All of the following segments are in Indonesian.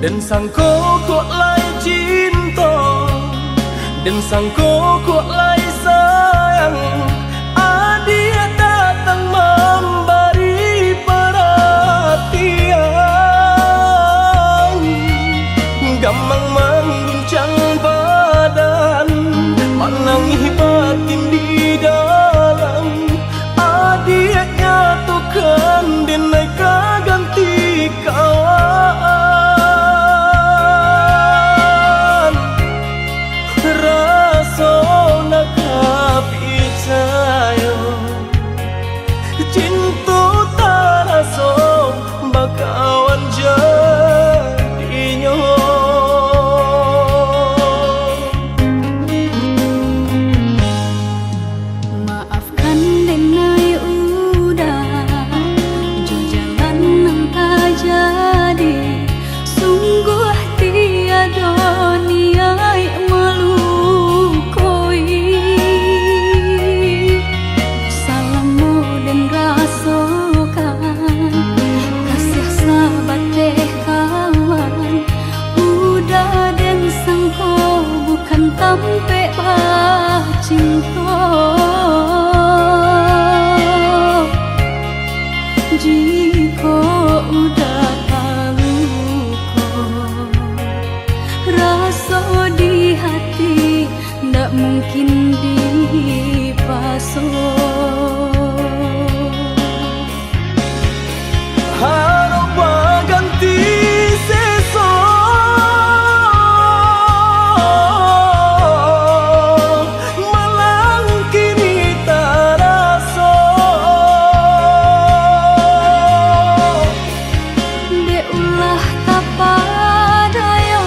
dan sangko kok lai cinta, dan sangko kok lai sayang. Dia datang memberi perhatian, gampang mengguncang badan, menangis batin di dalam. Dia nyatukan dineka ganti kawan, rasa nak percaya cinta tak rasa bakawan jadinya. Maafkan denai udah jo jalan nang tak jadi, sungguh tiada niat melukoi. Salahmu dan rasakan kasih sahabat teh kawan, udah dan sangko bukan tampe bah cinta. Jika udah tahu kok rasa di hati, ndak mungkin dipasung. Harap ganti sesok, malang kini tak rasa. Dek ulah tapadaya,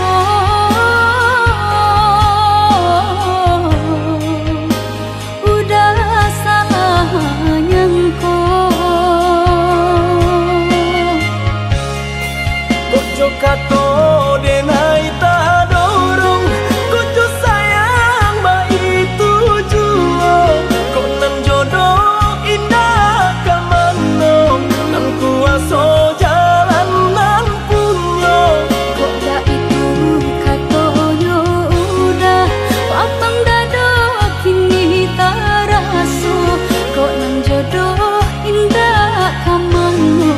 udah salah nyangko. Kojo kato denai tak dorong, kojo sayang ba itu jua. Kok nan jodoh indah kamano, nan kuaso jalan nan punya. Kok dah itu katonyo udah papang dado kini tak raso. Kok nan jodoh indah kamano,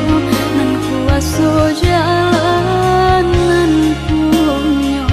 nan kuaso jalan nan punya.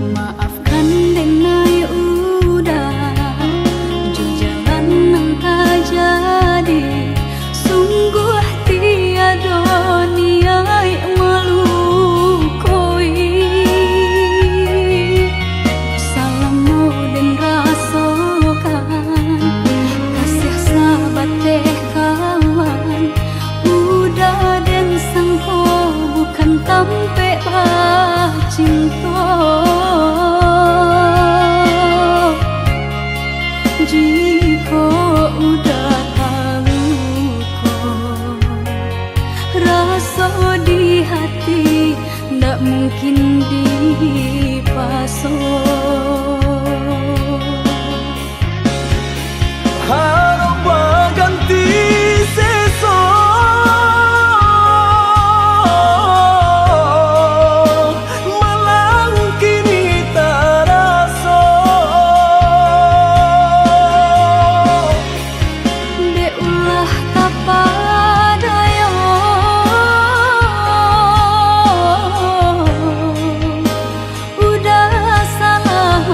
Maafkan denai udah jo jalan nang tak jadi, sungguh tiada niat melukoi. Salahmu dan rasakan kasih sahabat teh kawan, udah dan sangko bukan tampe bah cinta. Jika udah tahu kok rasa di hati, ndak mungkin dipasung. Harap ganti sesok, malang kini tak rasa. Dek ulah tapadaya, udah salah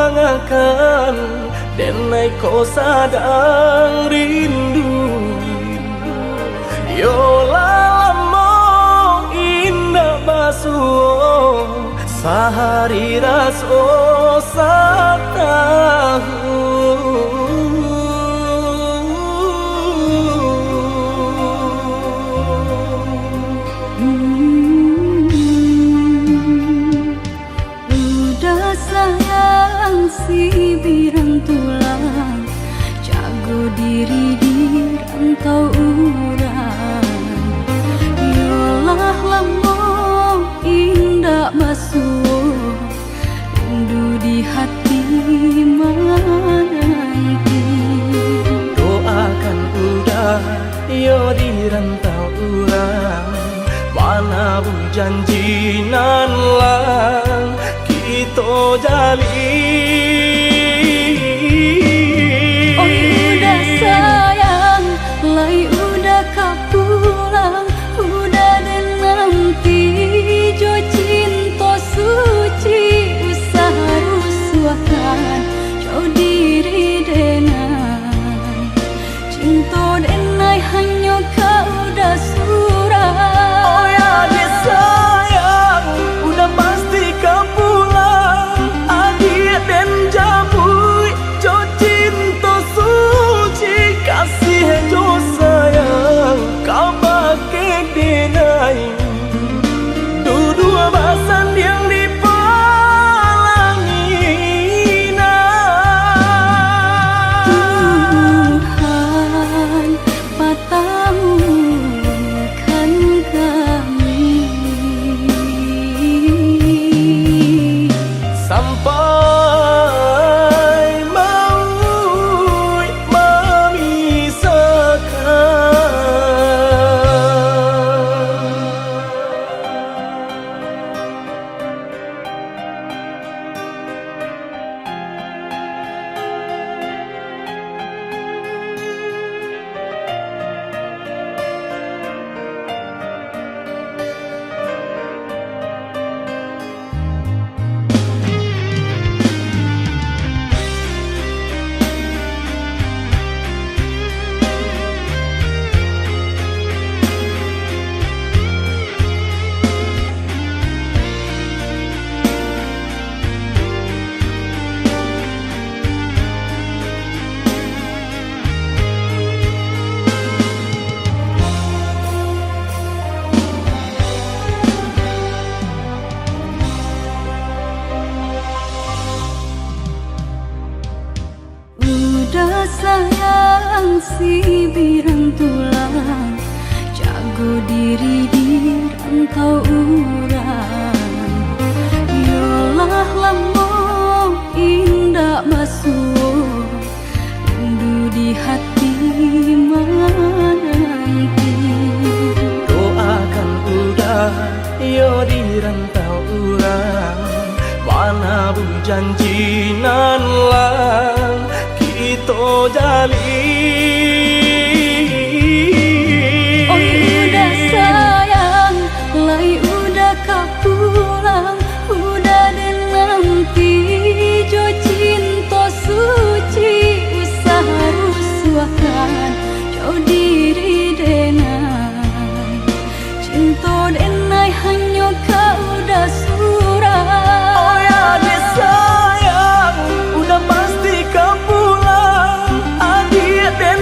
pangakan denai ko sadang rindu. Yo lalamo indah basuh sehari raso satahu. Udah sayang si birang tulang, jago diri di rantau urang. Yolah lamo indah basuh, rindu di hati menanti. Doakan udah yo di rantau urang, mana bu janji nan lang kita jalin. Oh udah sayang, lai udah kapulang, udah dan nanti jo cinta suci usaha rusuakan jo diri denai. Cinta denai hanya kau udah surah. Oh ya dia sayang, udah pasti kau pulang. Adik dan jabui jo cinta suci, kasih jo sayang kau pakai denai. Dua basan yang dipalangi Tuhan patahkan kami sampai maut memisahkan. Udah sayang si birang tulang, jago diri di rantau urang. Yolah lamo indah basuh, rindu di hati menanti. Doakan udah yo di rantau urang, mana bu janji nan lang kita jalin. Oh udah sayang, lai udah kapulang, udah dan nanti jo cinta suci usaha rusuakan jo diri denai. Cinta denai hanya kau udah surah. Oh ya dia sayang, udah pasti kau pulang. Adik dan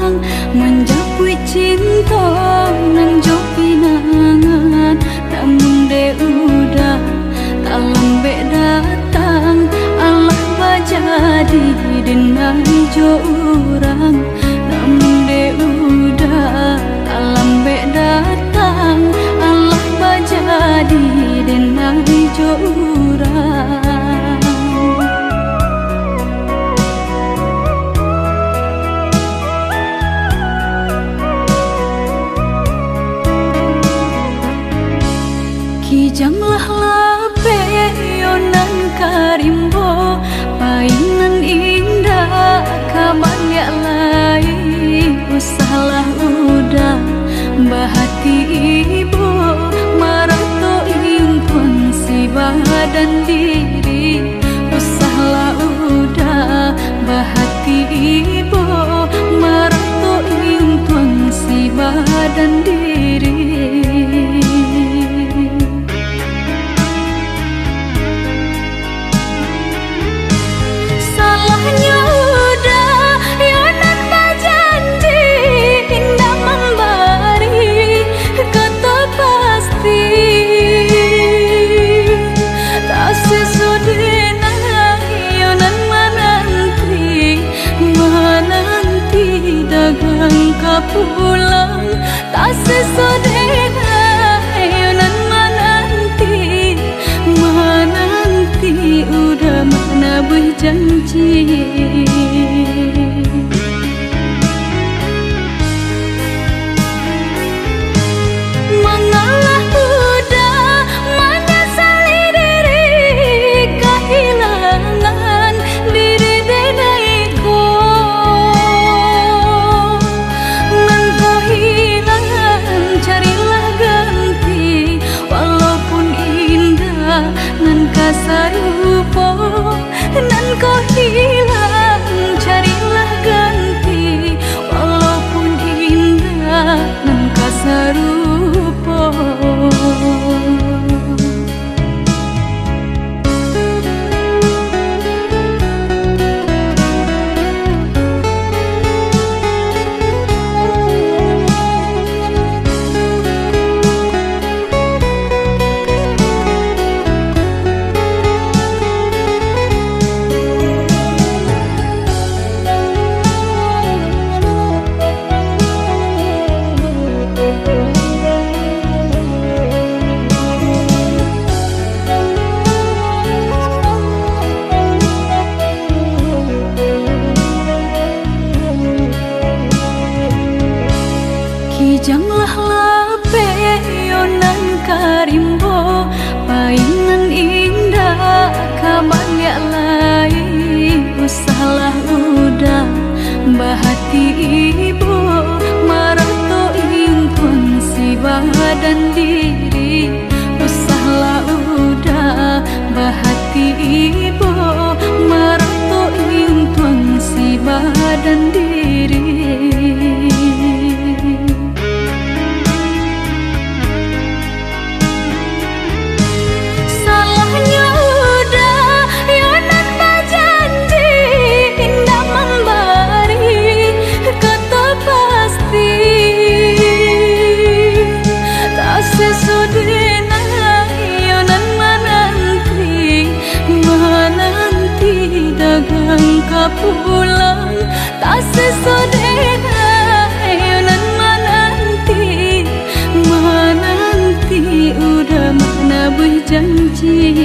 pulang menjapui cinta nang jo pinangan, namun de udah tak lambe datang. Allah bajadi denai jo urang, namun de udah tak lambe datang. Allah bajadi denai jo urang. Kijanglah lape yonan karimbo, painan indah kabalya lai. Usahlah udah bahati ibu, marato impun si badan diri. Usahlah udah bahati ibu, marato impun si badan diri. Pulang tak sesodena yonan menanti udah mana berjanji. Mengalah udah menyesali diri, kehilangan diri denaiku. Nan kasarupo nan kau hilang, carilah ganti. Walaupun indah nan kasarupo. Kijanglah lape yonan karimbo, painan indah kabalya lai. Usahlah udah bahati ibu, marato impun si badan diri. Usahlah udah bahati ibu, marato impun si badan diri. Pulang tak sesodena yonan menanti udah mana berjanji.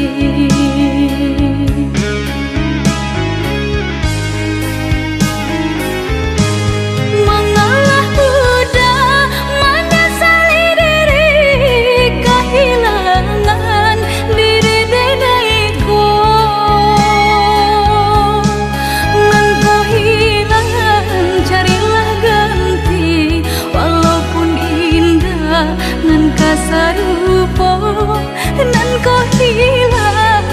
Mengalah udah menyesali diri, kehilangan diri denaiku. Nan kasarupo nan kau hilang,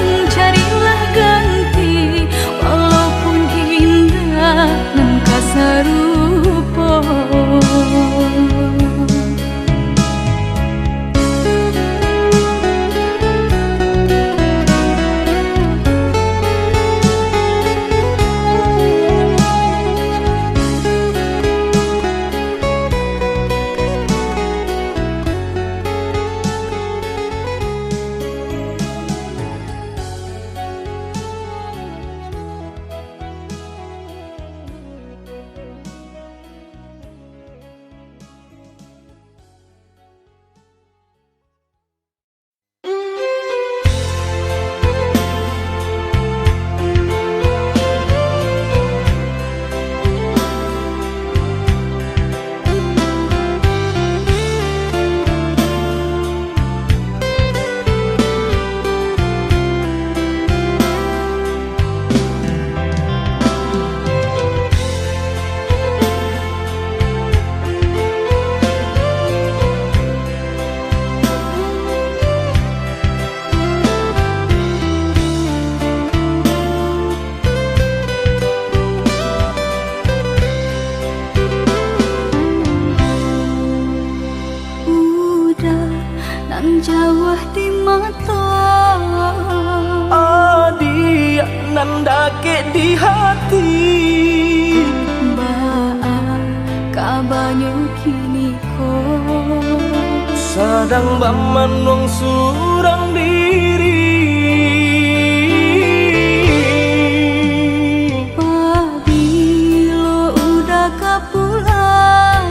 dake di hati. Baa kabanyu kini ko Sadang bamanong surang diri. Pabilo udah kapulang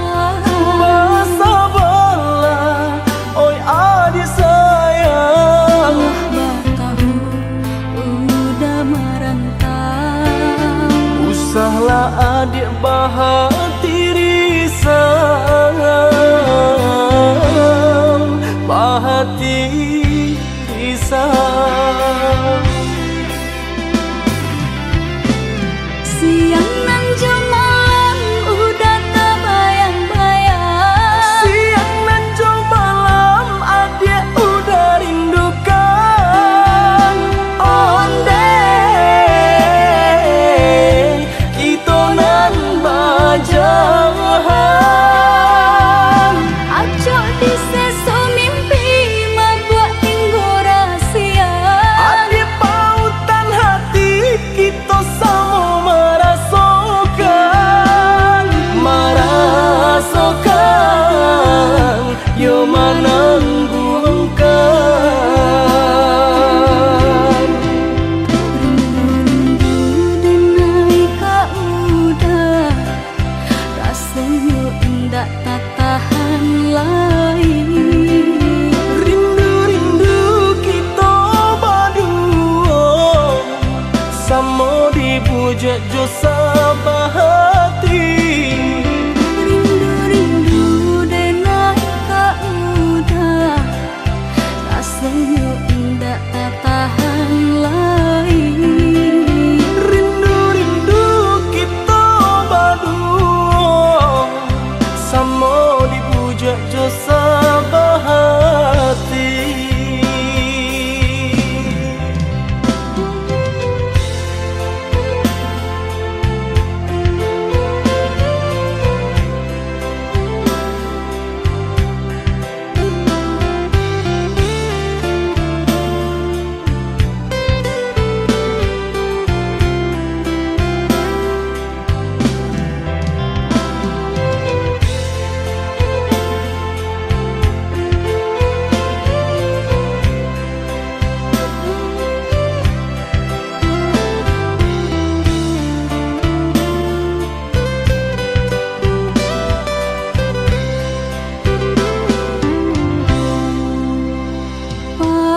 Basa bala, oi adik sayang. Batahu udah merantau. Usahlah adik bahati risang, bahati risang. Siang nan jemalang udah terbayang-bayang. Siang nan jauh malam adik udah rindukan. Onde kita nan bajahan. Acok di seso mimpi membuat tinggu rahasia. Adik pautan hati kita sama merasakan. Merasakan yo menanggungkan. Rindu denai ka udah rasanya indah tak tahan lain. Rindu-rindu kita berdua sama dibujuk jo sabahati. Rindu-rindu denai ka udah rasanya indah tak tahan lain. Rindu-rindu kita berdua sama dibujuk jo sabahati.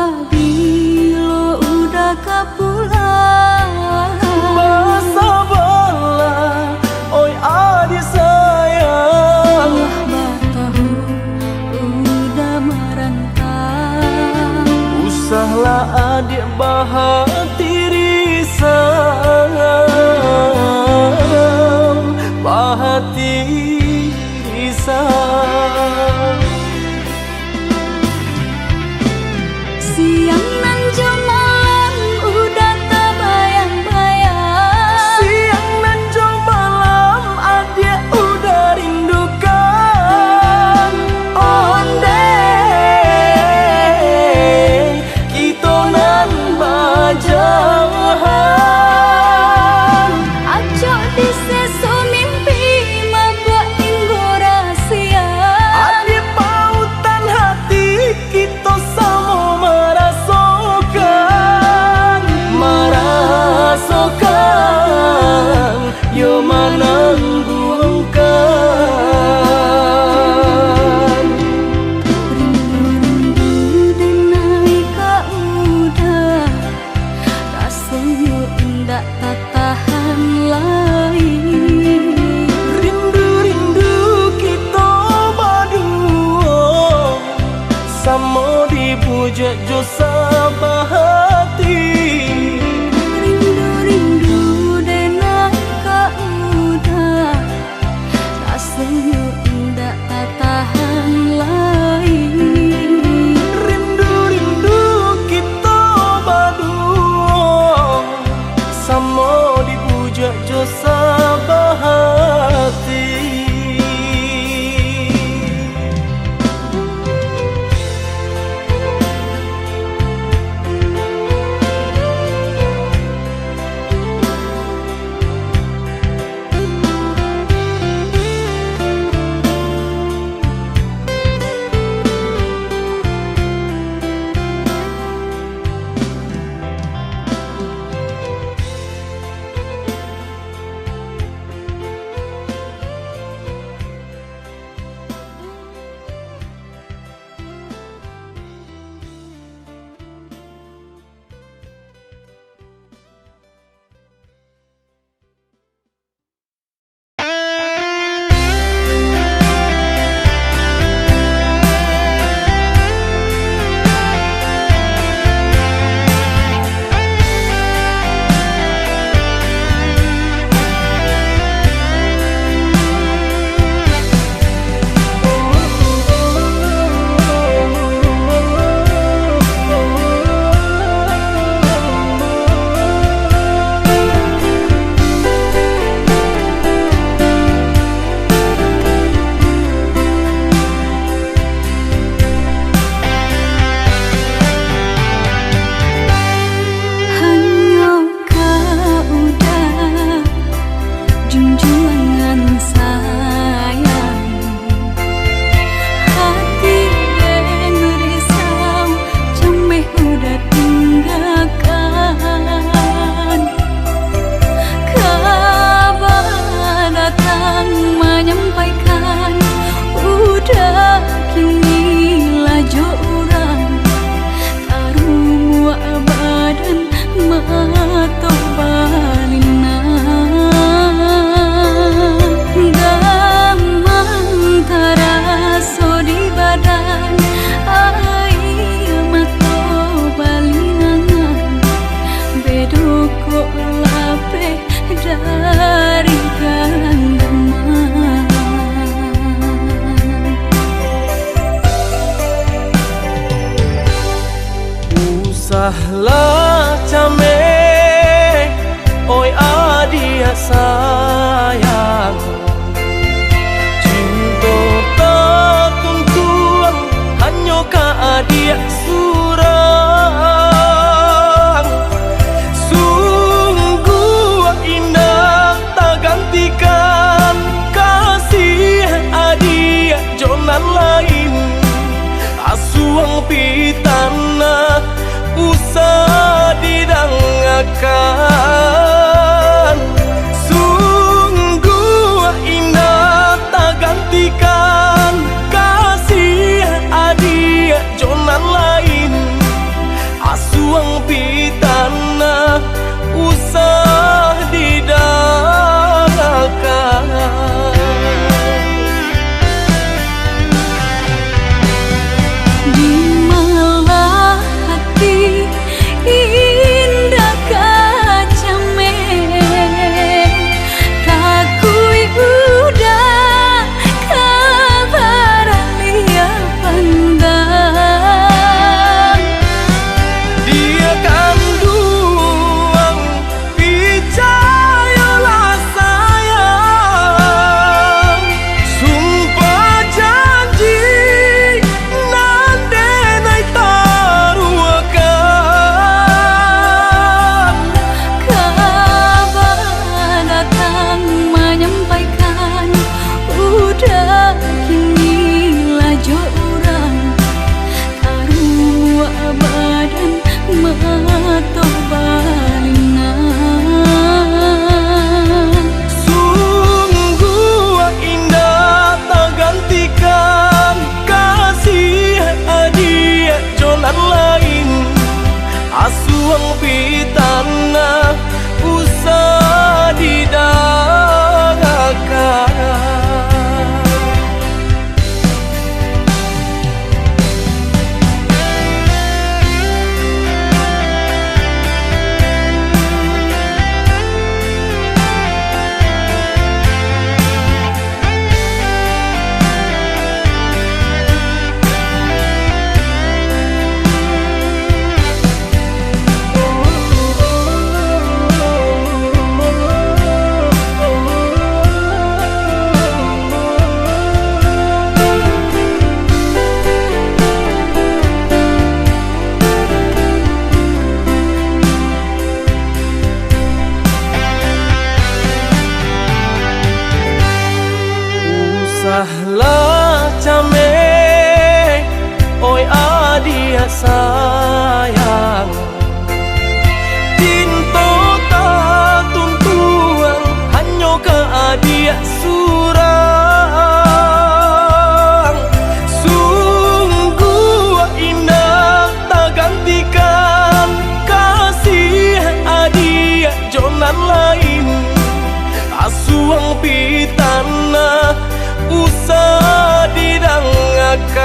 Pabilo udah kapulang Basa bala, oi adik sayang. Batahu udah merantau. Usahlah adik bahati risang, bahati risang. Siang nan jemalang udah terbayang-bayang. Siang nan jauh malam adik udah rindukan. Onde kita nan bajahan. Acok di seso mimpi membuat tinggu rahasia. Adik pautan hati kita sama merasakan. Merasakan yo menanggungkan. Rindu-rindu denai ka udah rasanya indah tak tahan lain. Rindu-rindu kita berdua sama dibujuk jo sabahati. Rindu-rindu denai ka udah rasanya indah tak tahan lain. Rindu-rindu kita berdua sama dibujuk jo sabahati. asuang pitana usah didangakan.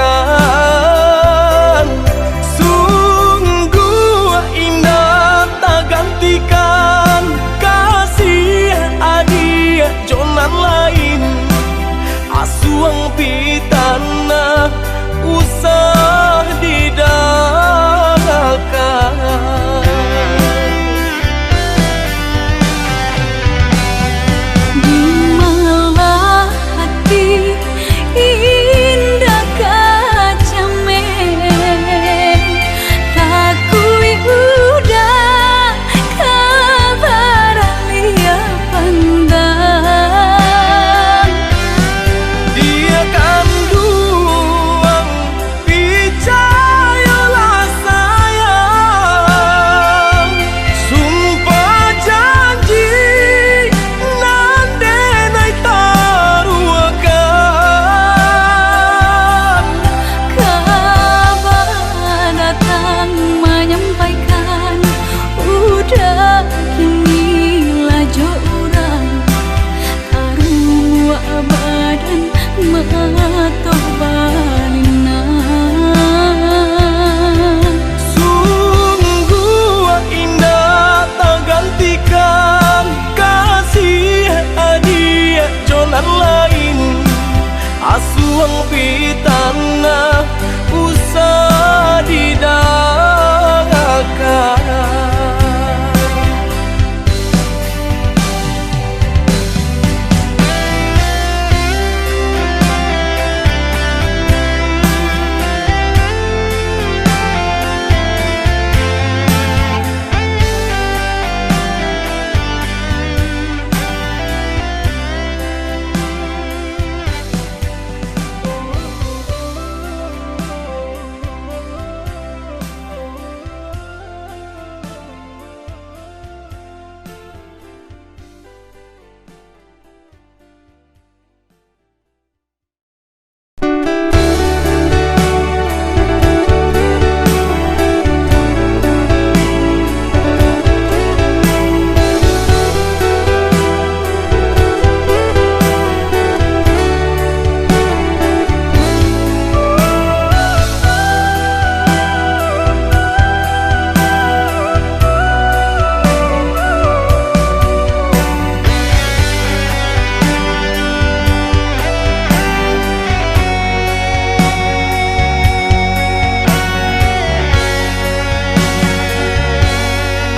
Sungguh indah tak gantikan kasih adia jonan lain. Asuang pitana usah didanggakan. Dimalah hati indah kacamen, takui udah kabar lia pandang. Dia kan duang picayalah sayang. Sumpah janji nande naik taruakan. Kabar datang menyampaikan udah kini lajo orang karua badan mato balina. Sungguh indah tak gantikan kasih adia jonan lain. Asuang pitana usah didanggakan.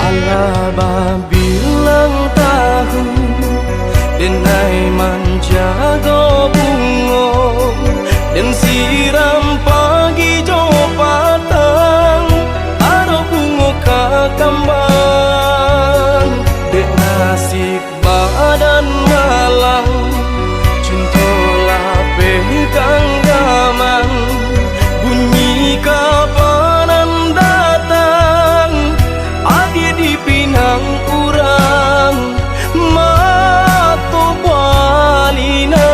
Alaba bilang tahu denai menjaga bungo dan siram pagi jo patang aro bungo kakambang dek nasib badan malang cintola pegang gaman bunyi kapanan datang adi dipinang urang mato balina.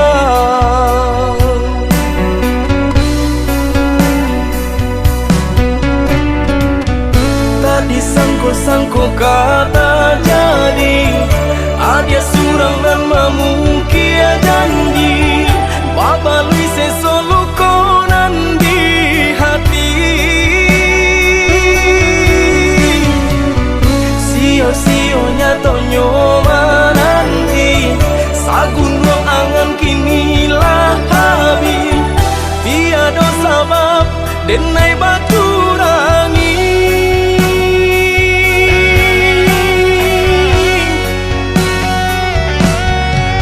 Tadi sangko-sangko kata jadi adia surang dan mamukia janji babalui sesolo konan di hati. Sio-sionya tonyo mananti sagun ruang angan kini lah habis tiada sabab denai baturangi.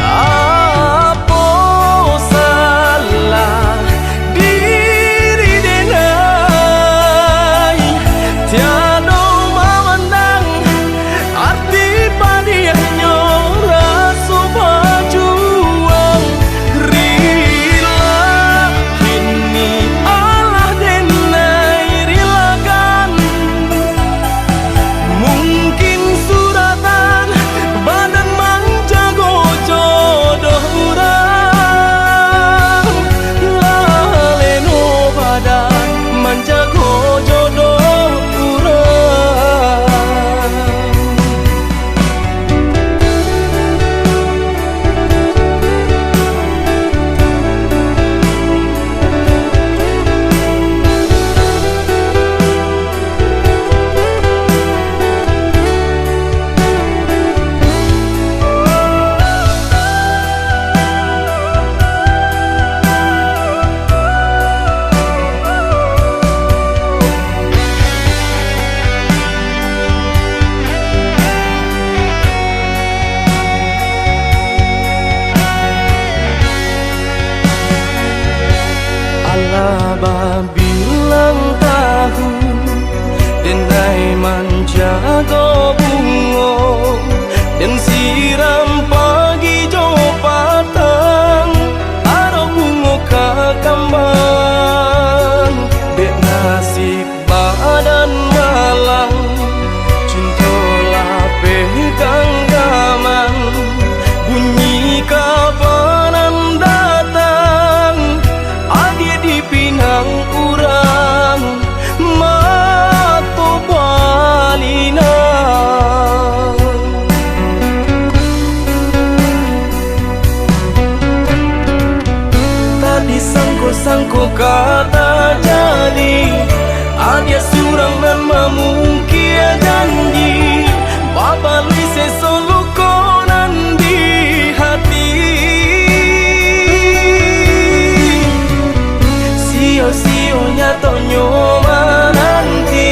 Apa salah diri denai tiada memandang arti padiahnya rasa berjuang. Rila kini Allah denai ulang tahun denai manjago bungo dan siram pagi jo patang aro bungo kakambang dek nasib badan malang cintola pegang gaman bunyi kapanan datang adik dipinang urang mato balina tadi sangko kata jadi adia surang nan mamungkia janji baba lui sesolo konan di hati sio-sionya tonyo nanti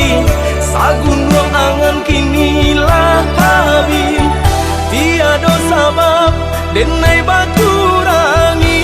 sagun ruang angan kinilah habis tiada sabab denai baturangi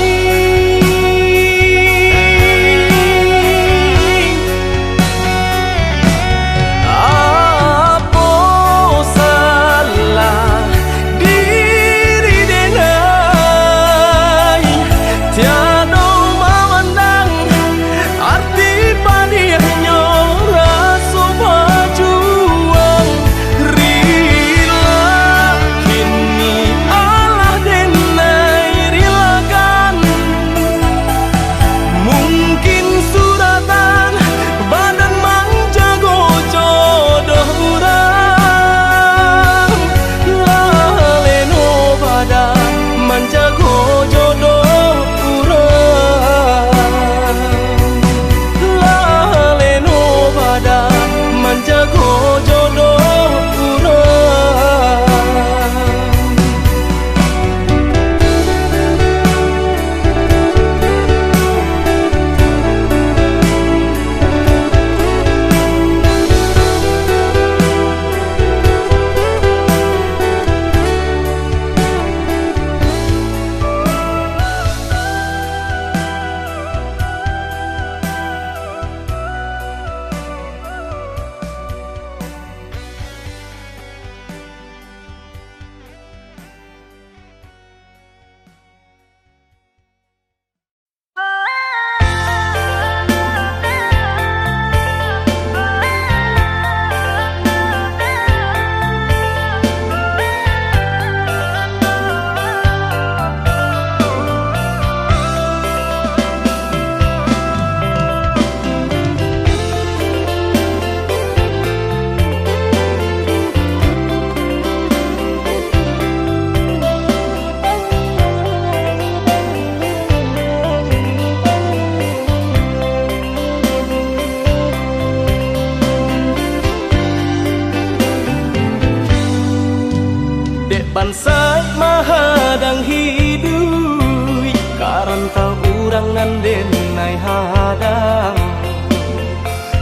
bansai mahadang hidup karanta urang nan denai hadang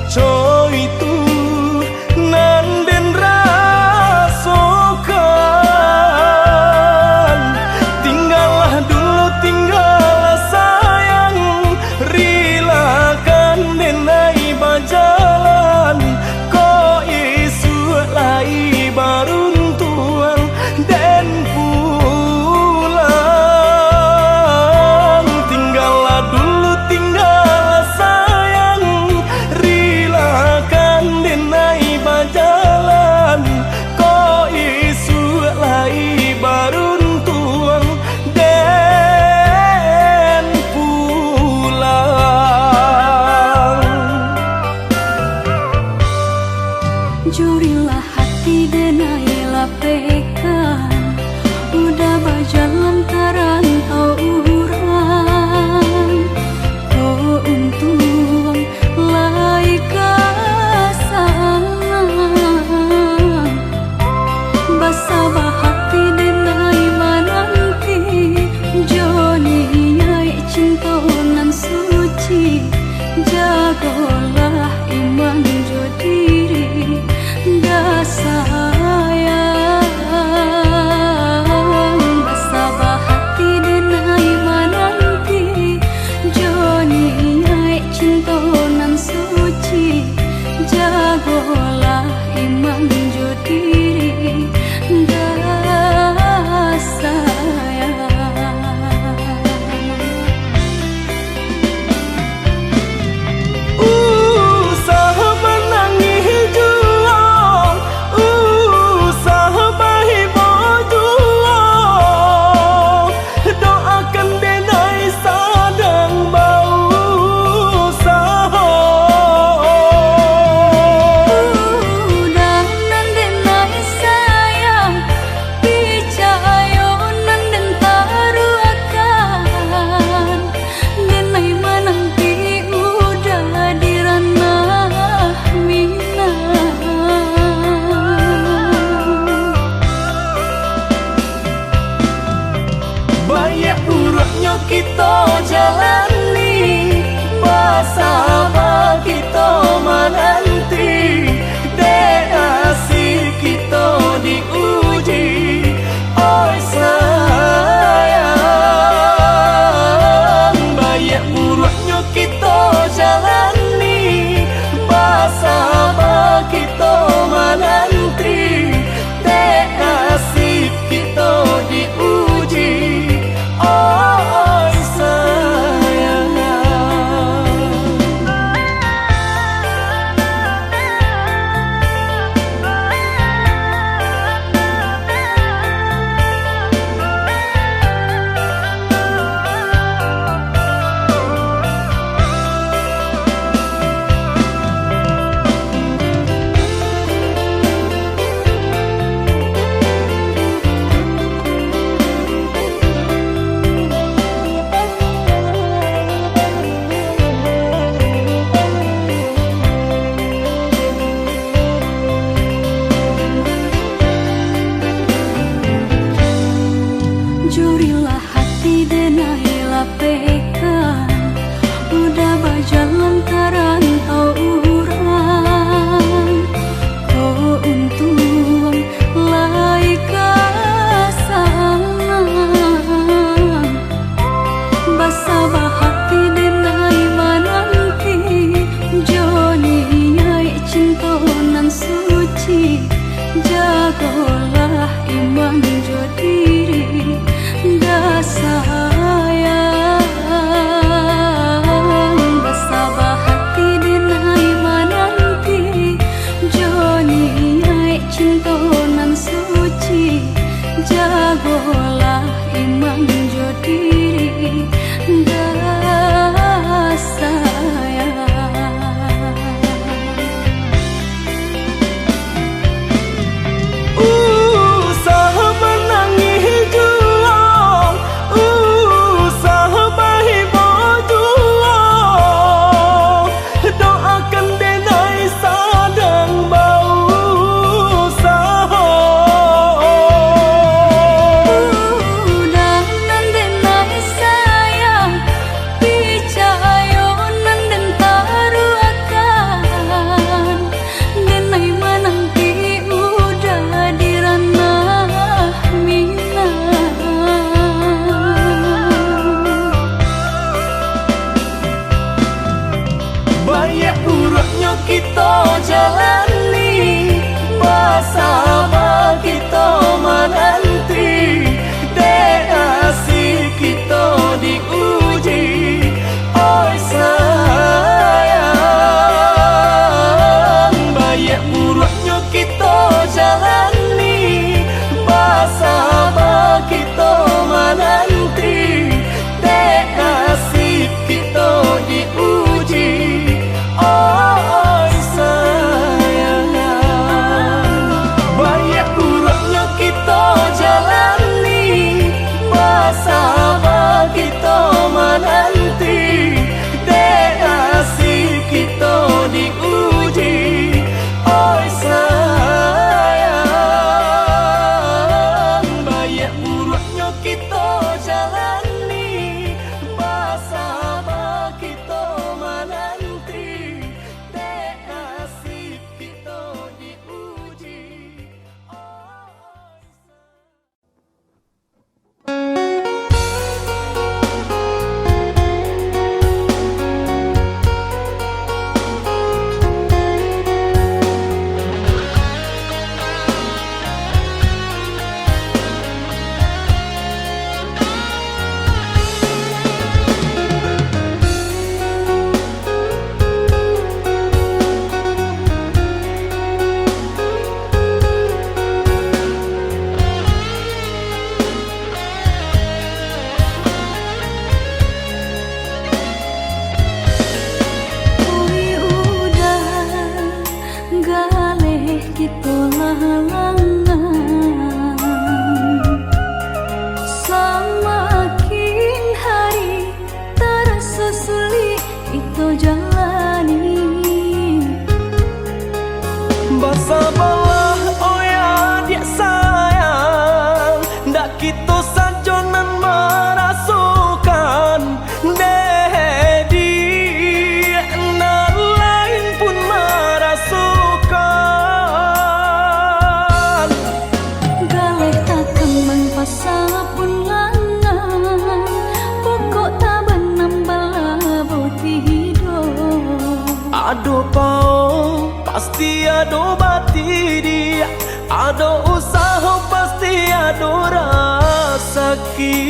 coy tu nan den rasokan tinggallah dulu tinggallah sayang rilakan denai bajalan ko isu lai baruntuan dan pulang tinggallah dulu kita jalani, bersama kita menanti, dek asih kita diuji. Oi sayang, banyak buruknya kita jalani, bersama kita menanti, dek asih kita diuji. Oi sayang, jurilah hati denailah pekan, udah berjalan karantau orang. Kau untung lai kasangan, basabah hati denai menanti, Joni nyai cinta nan suci, jagolah iman jo diri. Dah sayang, bersabah hati denai menanti, Joni nyai cinta nan suci, jagolah iman jo diri. Dah sayang, banyak buruknya kita jalani, bersama kita menanti, dek asih kita diuji. Oi sayang, banyak buruknya kita jalani, bersama kita menanti, dek asih kita diuji. Oi sayang, banyak buruknya kita jalani, bersama kita menanti, dek asih kita diuji. Oi sayang, banyak buruknya kita jalani, bersama kita menanti, dek asih kita diuji. Bersabarlah oh ya dia sayang, ndak kita saja nan merasukan. Ado pao pasti ado bati dia, ado usaha pasti ado rasaki.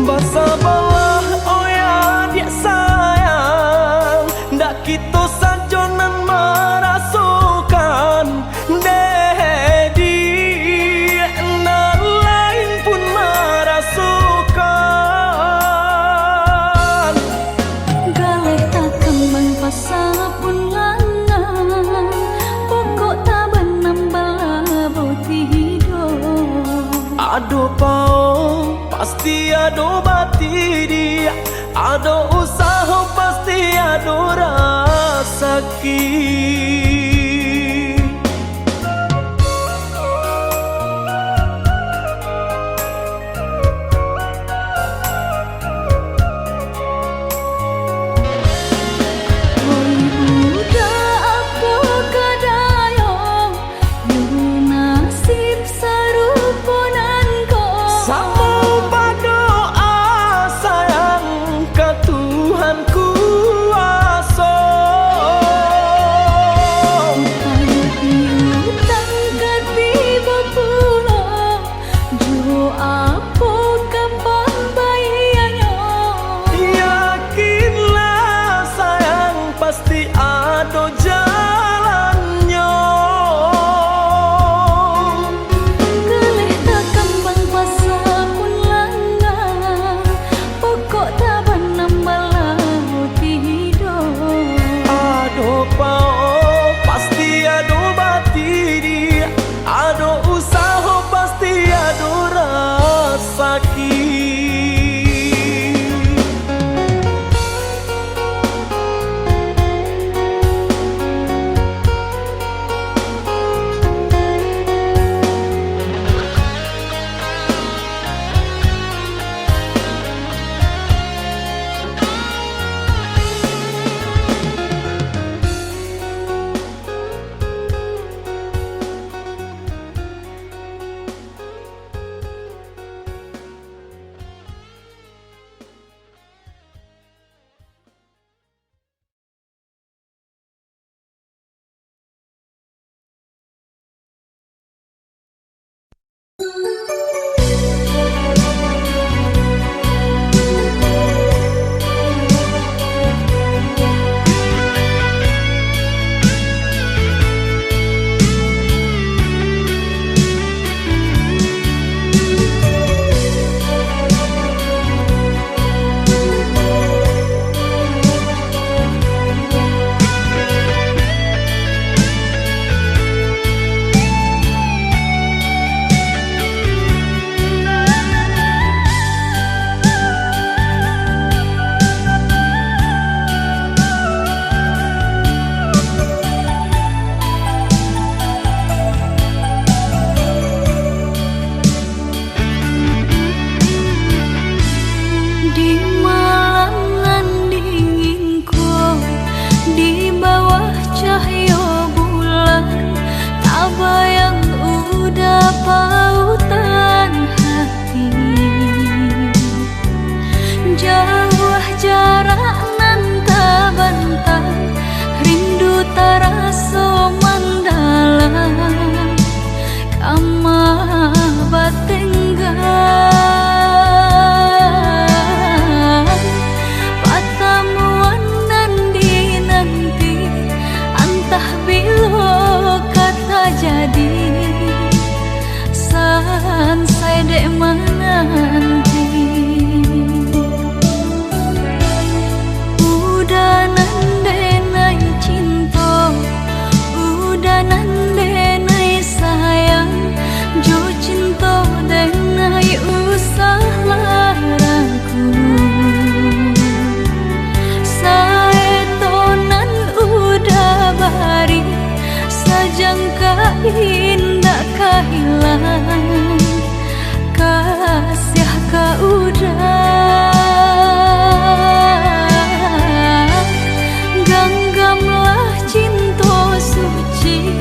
Basabalah oh ya dia sayang, ndak kita sajonan merasukan dedi nan lain pun merasukan. Galeh tak kembang pasal pun langan, pokok tak benam bala boti hidup. Ado pao pasti ado bati dia, ado usaha pasti ado rasaki. indah kehilangan kasih kau udah genggamlah cinta suci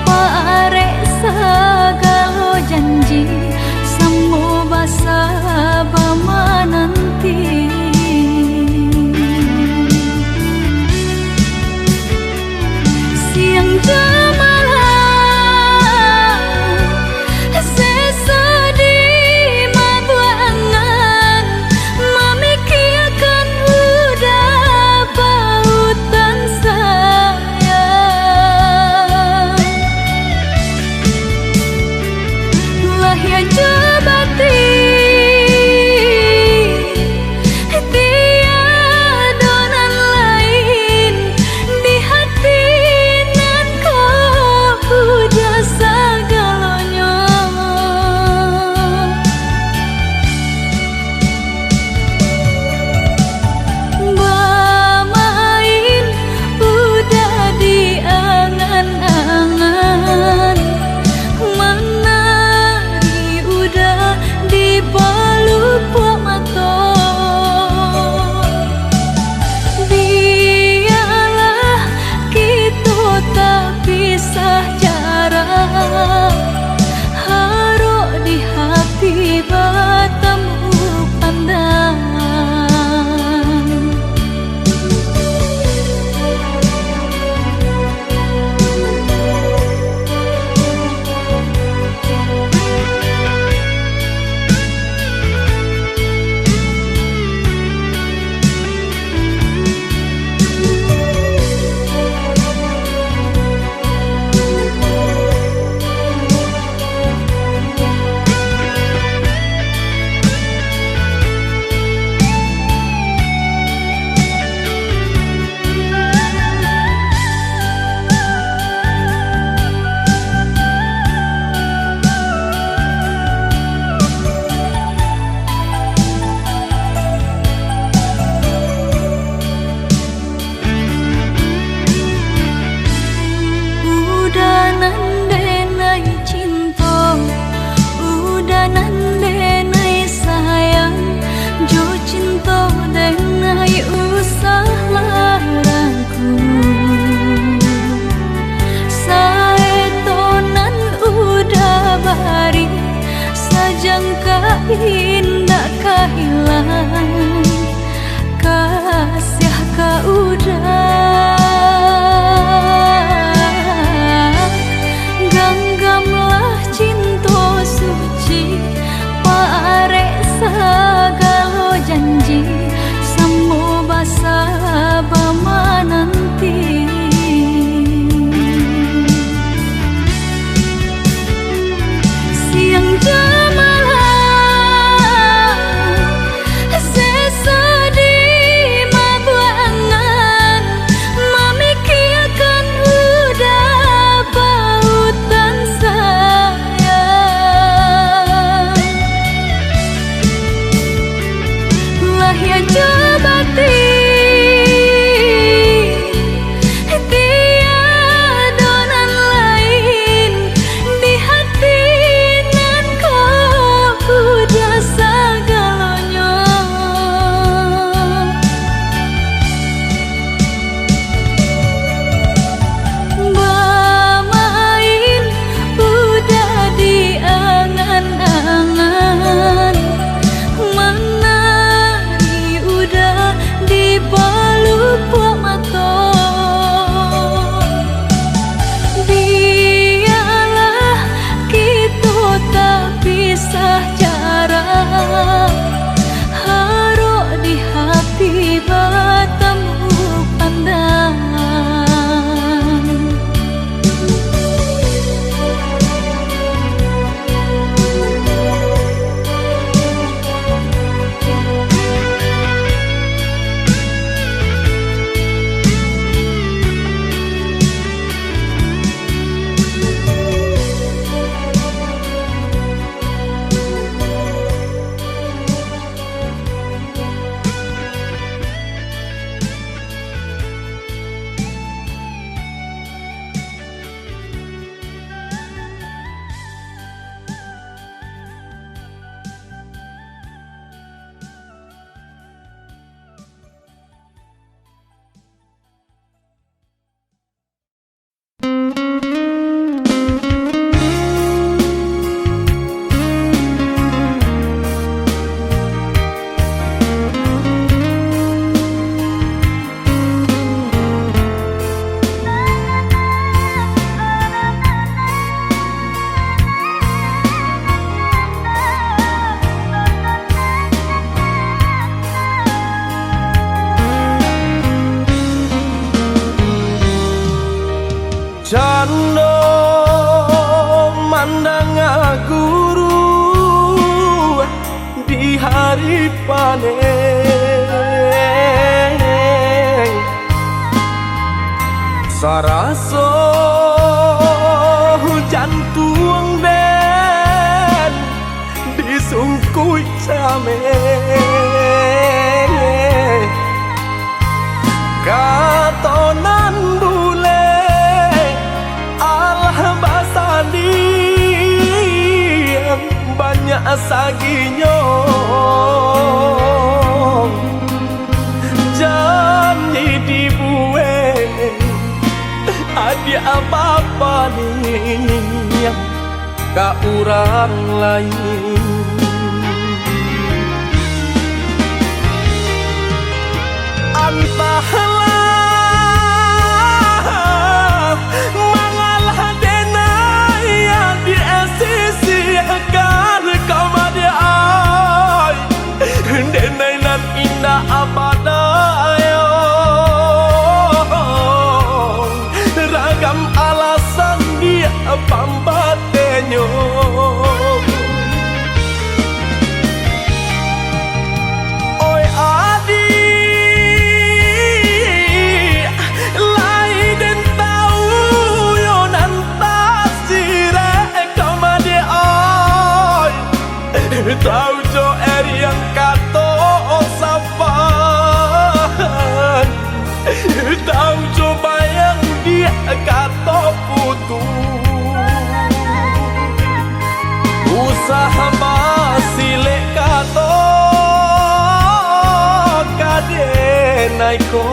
parek segala janji semua basa bama nanti siang jemalah maneh saraso jantung den disungkui came katonan bule alah basani banyak saginya janji dibueng ada apa-apa nih ka urang lain antahlah mangalah denai yang diasisikan kamade ai denai nan indah abadayo ragam alasan dia pambatenyo oi adi lain tahu yo nan tasire kamade ai tahu jo yang kato sapan tahu coba yang dia kato putu usaha masile kato kade naiko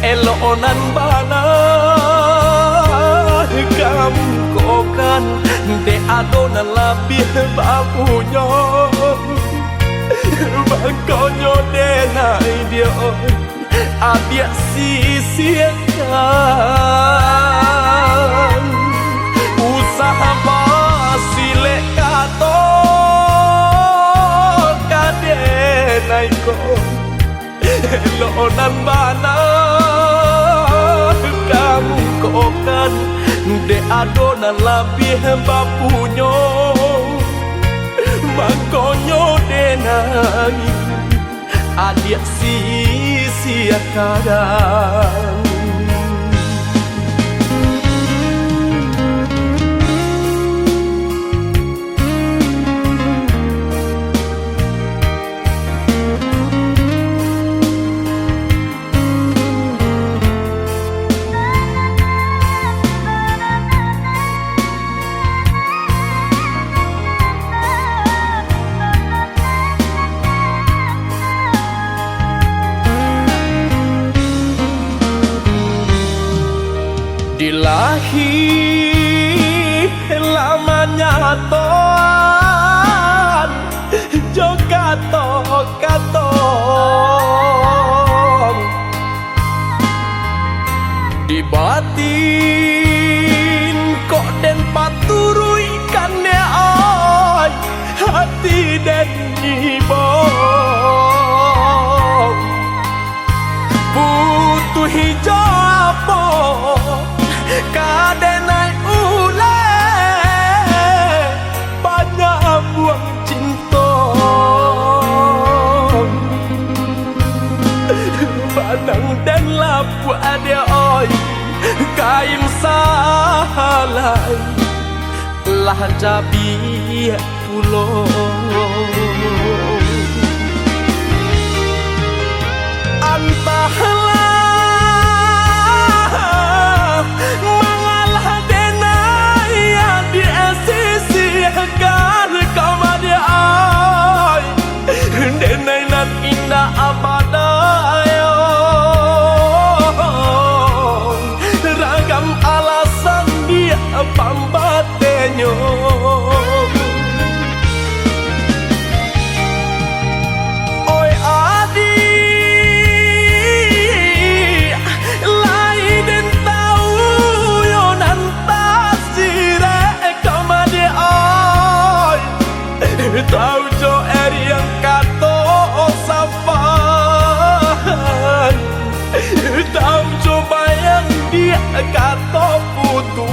elonan bana kamu kokan de adona labih babunya bangkonyo denai dia abia sisiakan usaha pasile kato kade naiko lonan bana kamu kokan de adona labih bapunyo mangkonyo denai adia sia-siakan dilahi lamanya toan jogato katong di batin kok den paturui kan ne ai hati den ibong butuh hijau kadenai ule banyak buang cinta banang dan lapu ada oi kain salai lah jabi pulau antahlah mangalah denai yang diasisikan kamade ai denai nan indah abadayo ragam alasan dia pambatenyo oi adi tahu jo yang kato sapan tahu coba yang dia kato putu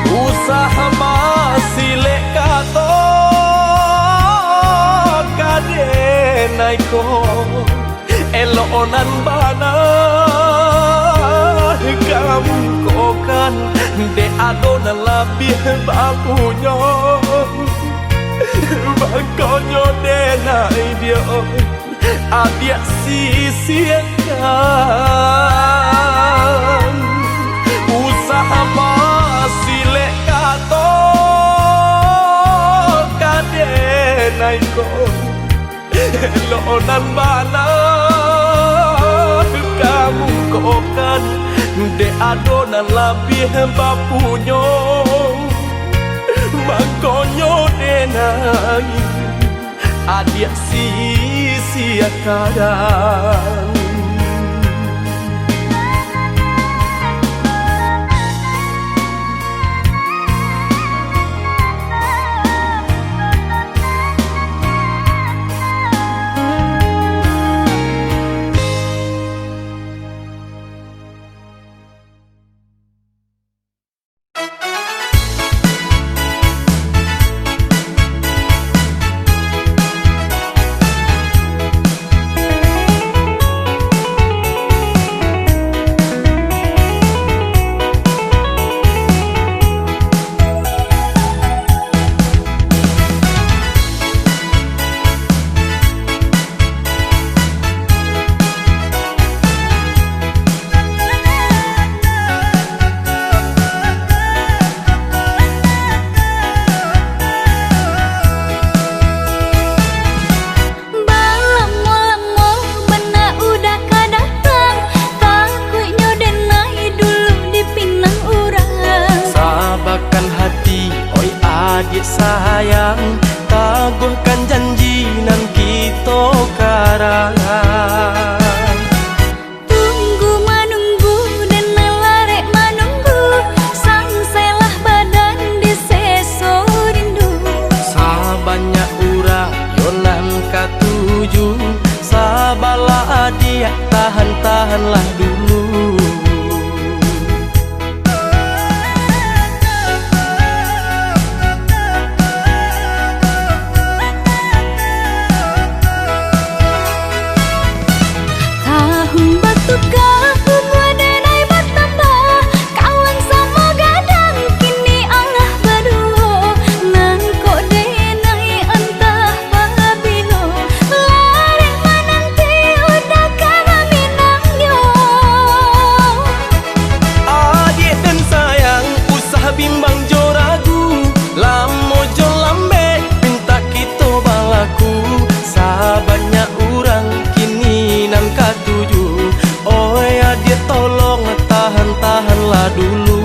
usaha masile kato denai ko elonan bana kamu kokan de adona labih bapunyo bakonyo denai dia adia sisiakan usaha masih lekato kadenai ko lonan bana kamu kokan de adonan labih bapunyo makonyo denai adia sia-siakan. Sayang, taguhkan janji nan kita karangan. Tunggu menunggu dan larek menunggu, sangselah badan di seso rindu. Sabanyak ura yonan katuju, sabalah dia tahan-tahanlah dulu. Tahanlah dulu.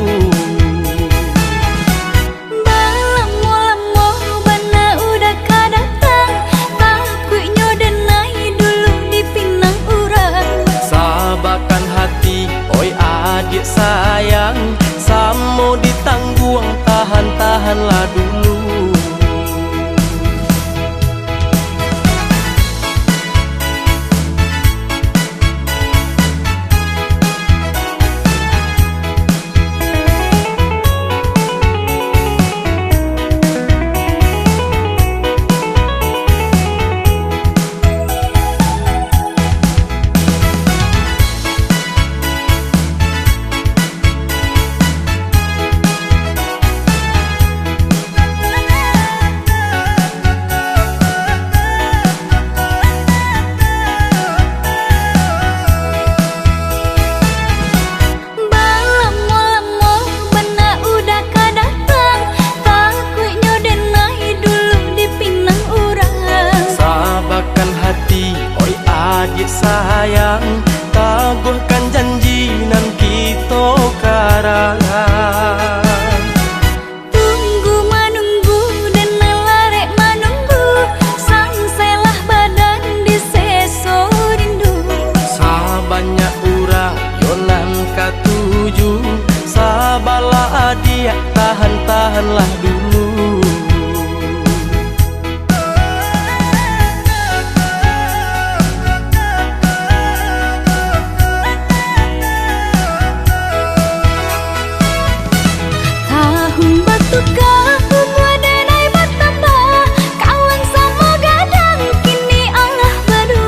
Balamo-lamo bana udah kadatang, takutnya denai dulu dipinang urang. Sabarkan hati, oi adik sayang, samo ditangguang, tahan-tahanlah dulu. Sayang, taguhkan janji nan kita karangan. Tunggu menunggu dan larek menunggu, sangselah badan di seso rindu. Sabanyak ura yonan katuju, sabalah dia tahan-tahanlah dulu. Baru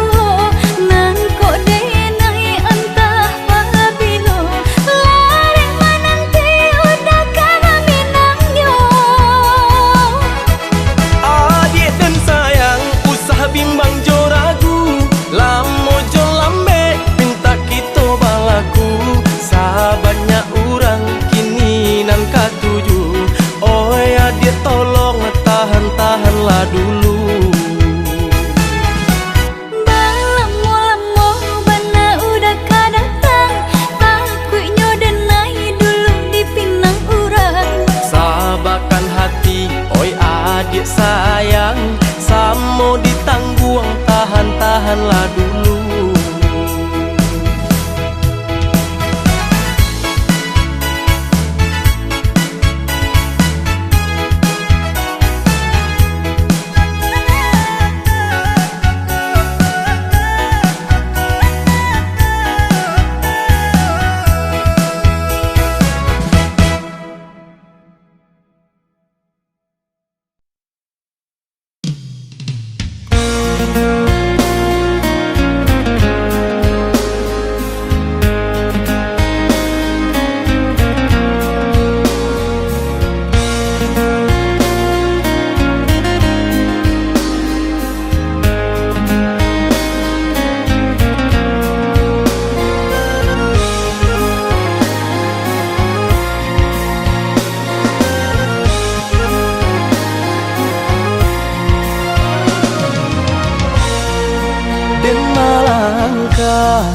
malangkah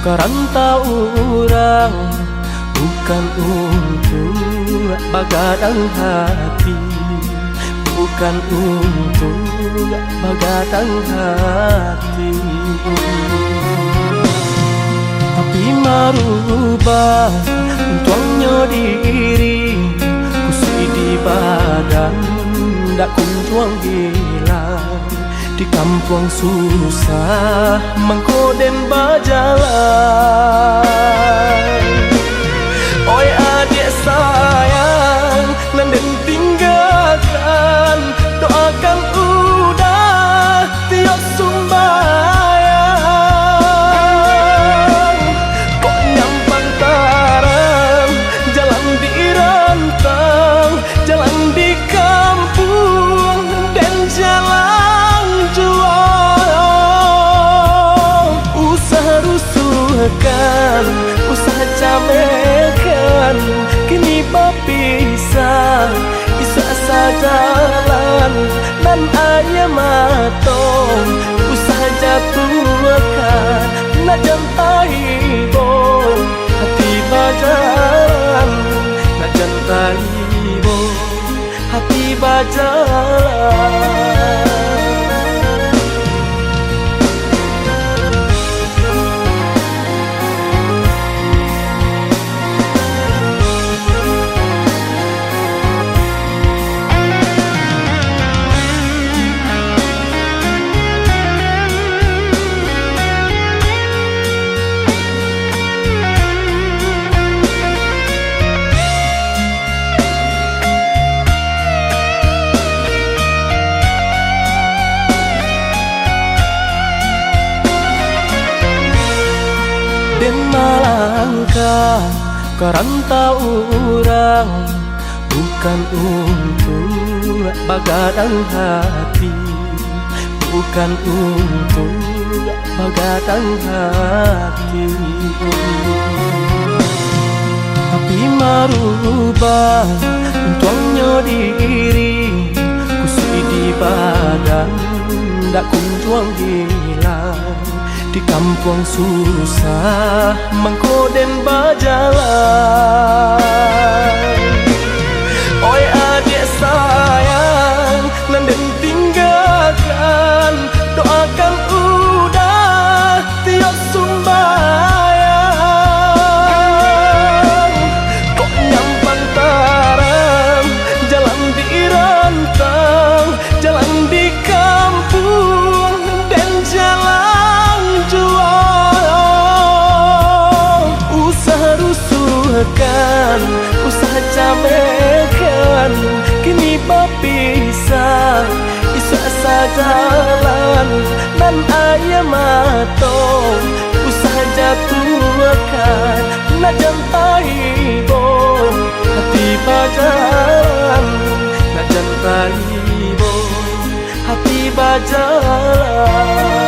kerantau orang, bukan untuk bagadang hati, bukan untuk bagadang hati. Tapi marubah untuknya diri, kusui di badan dak kunjuang hilang. Di kampung susah mengkoden bajalan. Oi adik sayang, nanden tinggalkan, doakan udah tiok sumbayang. Kok nyampang taram, jalan di rantang, jalan di kampung dan jalan jual. Usaha rusuhkan, usaha camekan, kini berpisah, isa sajalan dan ayam matong. Usaha jatuhkan, nak jantai bom, hati bajalan, nak jantai bom, hati bajalan. Den malangkah kerantau orang, bukan untuk bagadang hati, bukan untuk bagadang hati. Tapi marubah untuknya diri, kusui di badan dak kunjuang hilang. Di kampung susah mengkoden bajalan. Oi adik sayang, nanden tinggalkan, doakan udah tiok sumbayang. Kok nyampang taram, jalan di rantang, jalan di kampung dan jalan jual. Usaha rusuhkan, usaha camekan, kini berpisah, isa sajalan dan ayam matong. Usaha jatuhkan, nak jantai bom, hati bajalan, nak jantai bom, hati bajalan.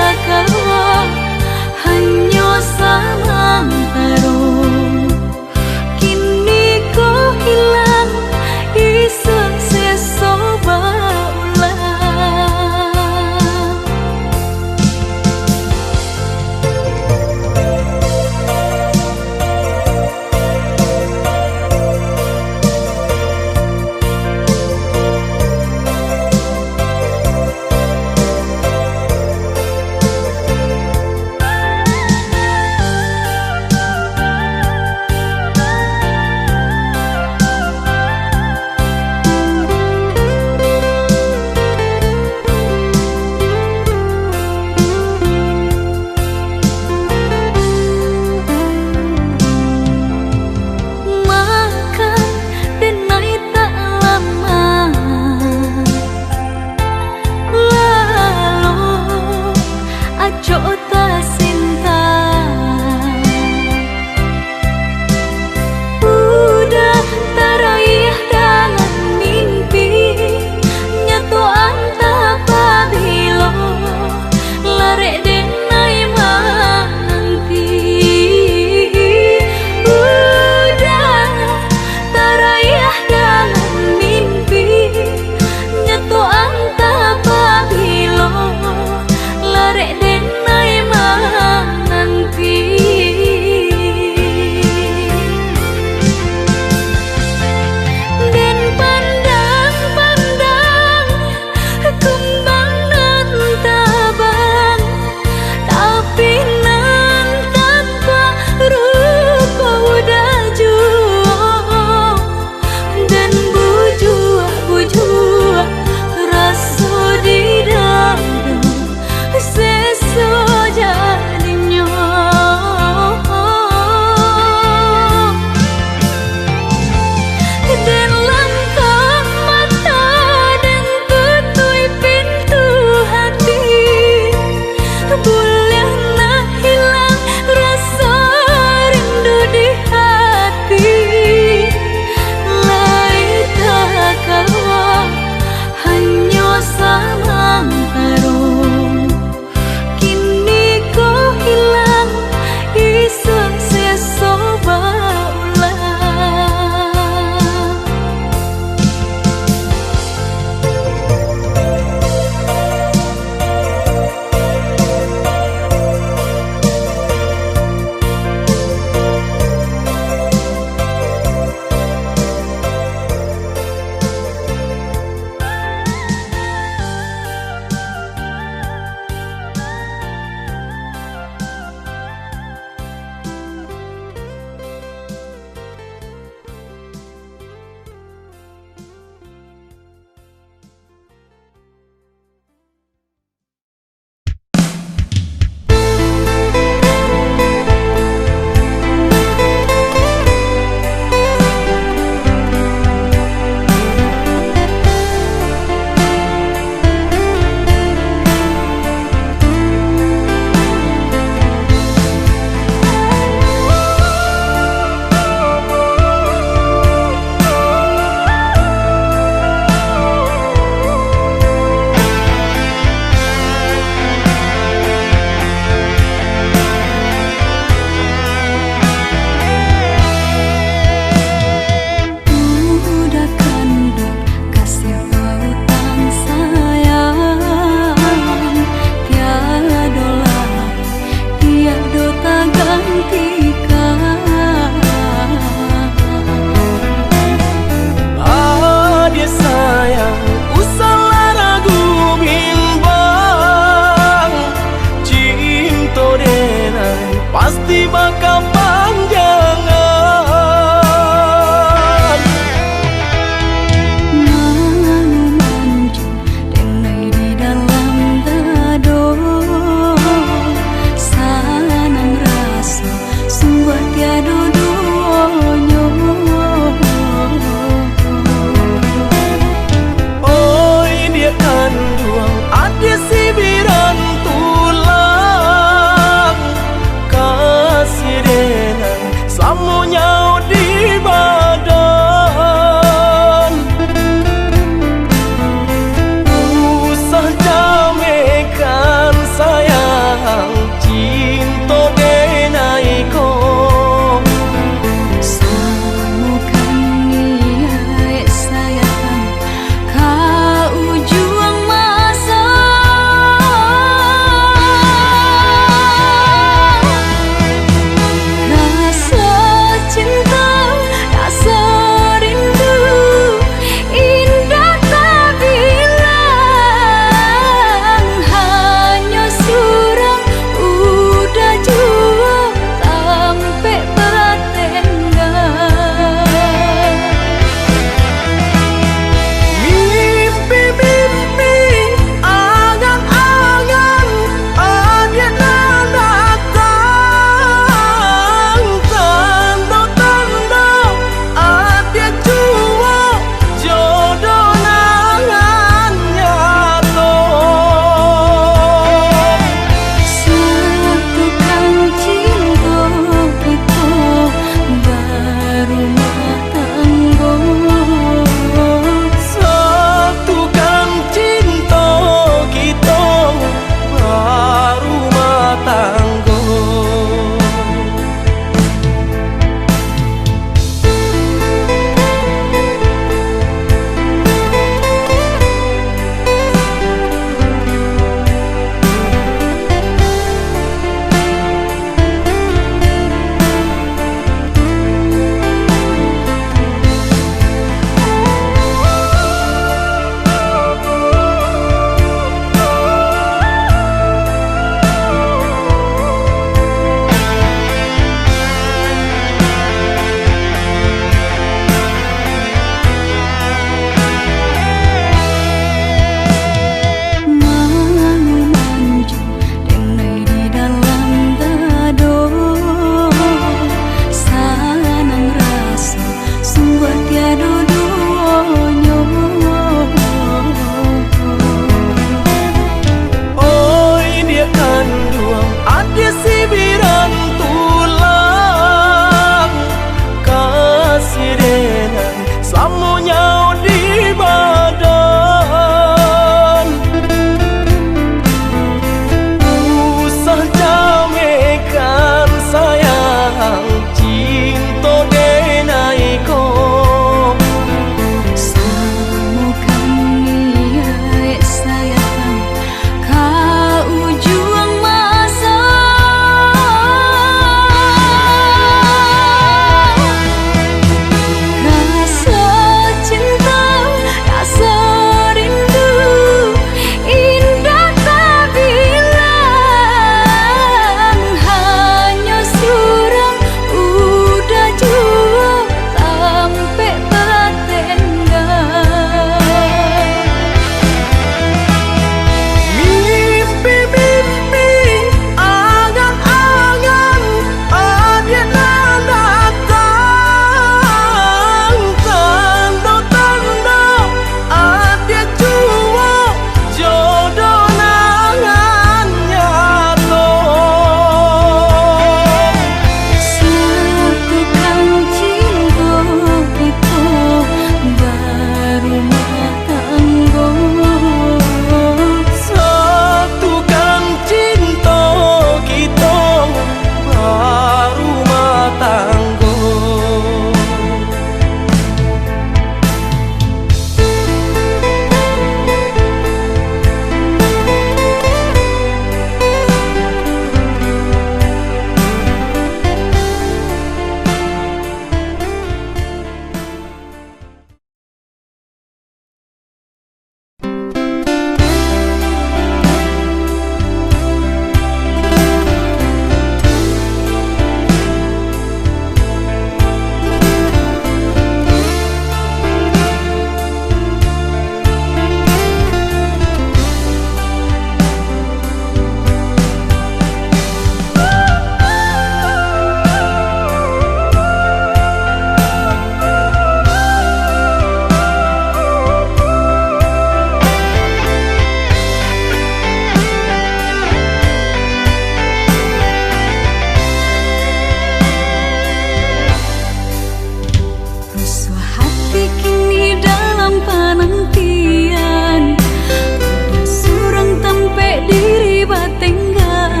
panantian udah surang tempe diri batenggang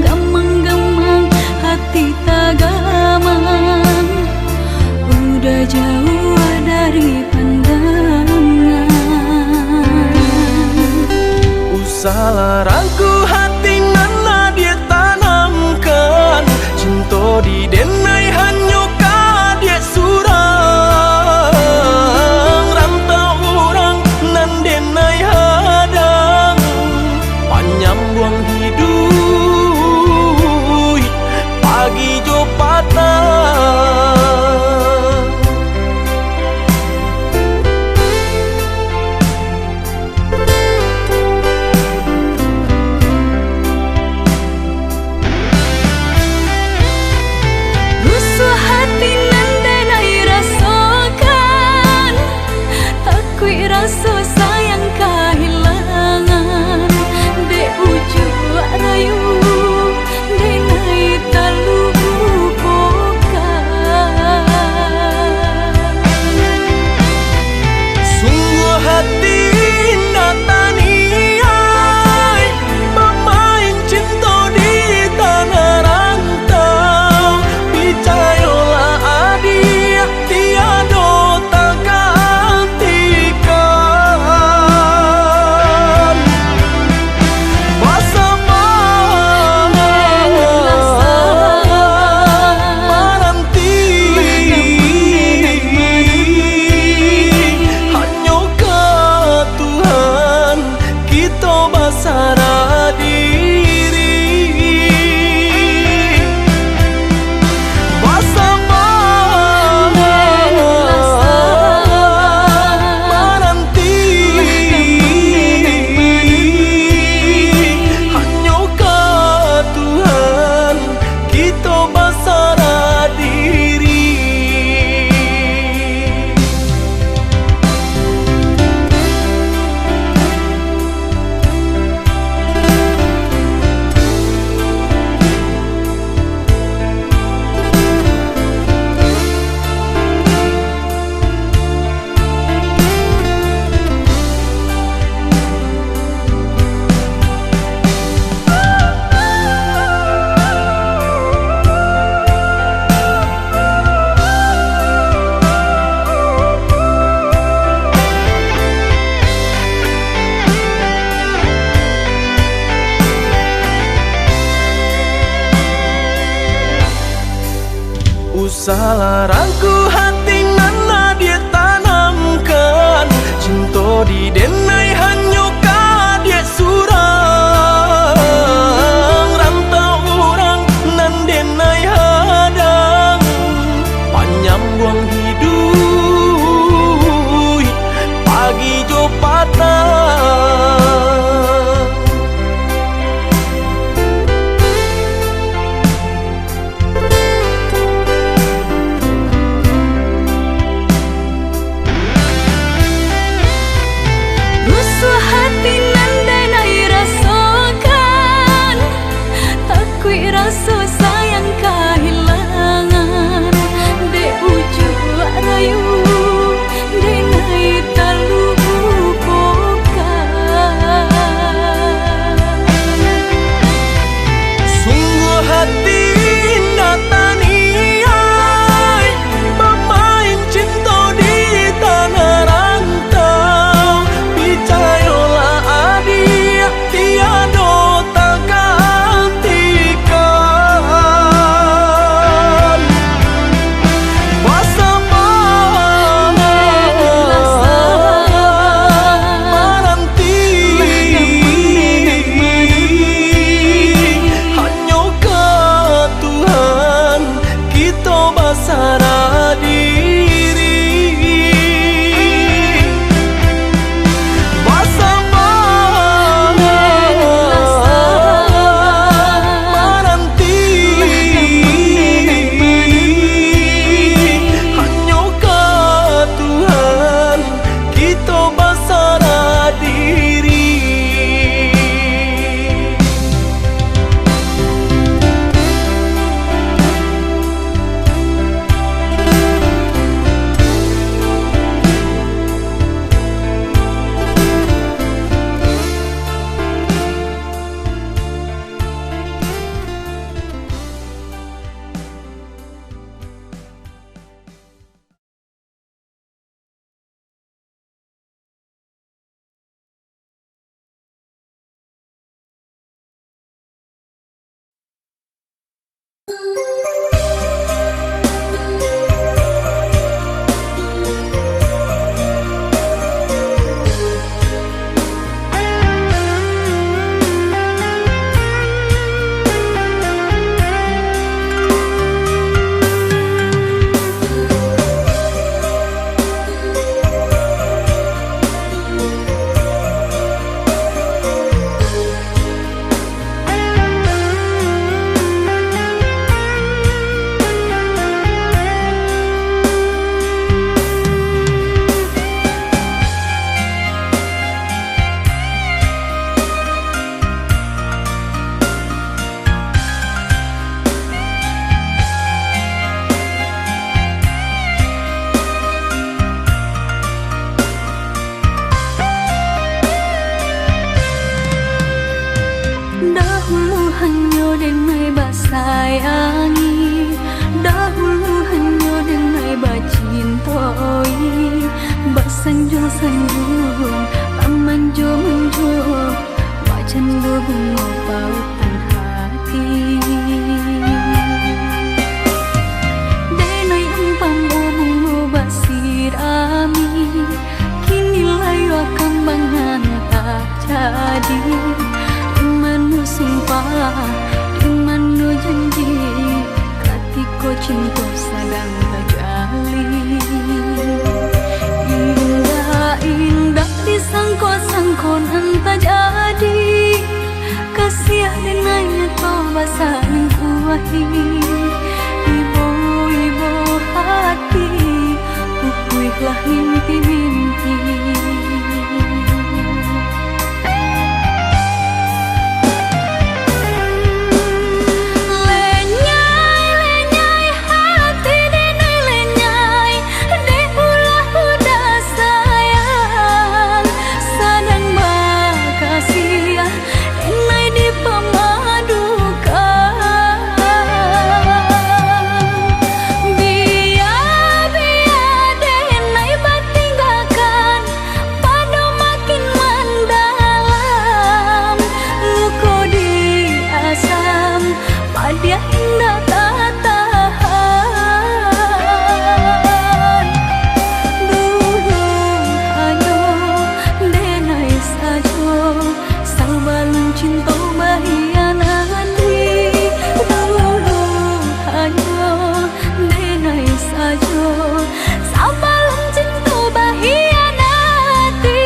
gamang-gamang hati tak gamang udah jauh dari pandangan Usaha ragu hati nana dia tanamkan cinta di denai hanya dia surang rantau orang nan denai hadang panjang buang hidup pagi jo patah rasa sayang kehilangan de ujung rayu de nai talu bukan sungguh hati nataniai pemain cinta di tanah rantau percayalah adik tiada Usaha ragu hati nana dia tanamkan cinta di denai hanya dia surang rantau orang nan denai hadang panjang buang hidup pagi jo patah hanya denai basayangi, dahulu hanya denai bacintoi, basanjung-sanjung, pamanjung-manjung, wajan bunga pautan hati. Denai umpam bunga basirami, kini layu kambangan tak jadi. Dimanu sumpah, dimanu janji, katiko cinta sedang terjalin. Indah-indah disangko-sangko nan tak jadi, kasih dengannya kau basah kuahi. Ibu-ibu hati, pupuihlah mimpi-mimpi. Dia indah tak tahan. Dulu hanya denai saja, sabalun cinta bahianati. Dulu hanya denai saja, sabalun cinta bahianati.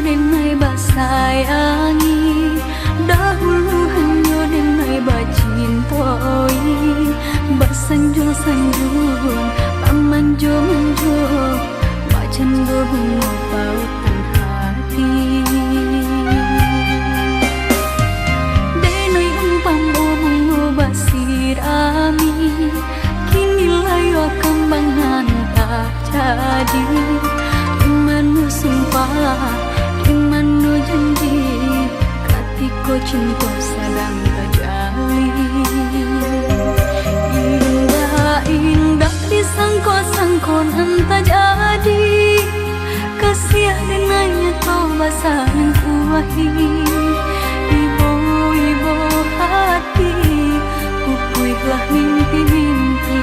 Denai basayangi, dahulu hanya denai bacintoi, basanjung-sanjung, pamanjung-manjung, wajan bunga pautan hati. Denai umpam bunga basirami, kini layu kambangan tak jadi. Dimanu sumpah, dimanu janji, katiko cinta sedang terjalin. Indah-indah disangko-sangko nan tak jadi, kasih dengannya kau basah kuahi. Ibu-ibu hati, pupuihlah mimpi-mimpi.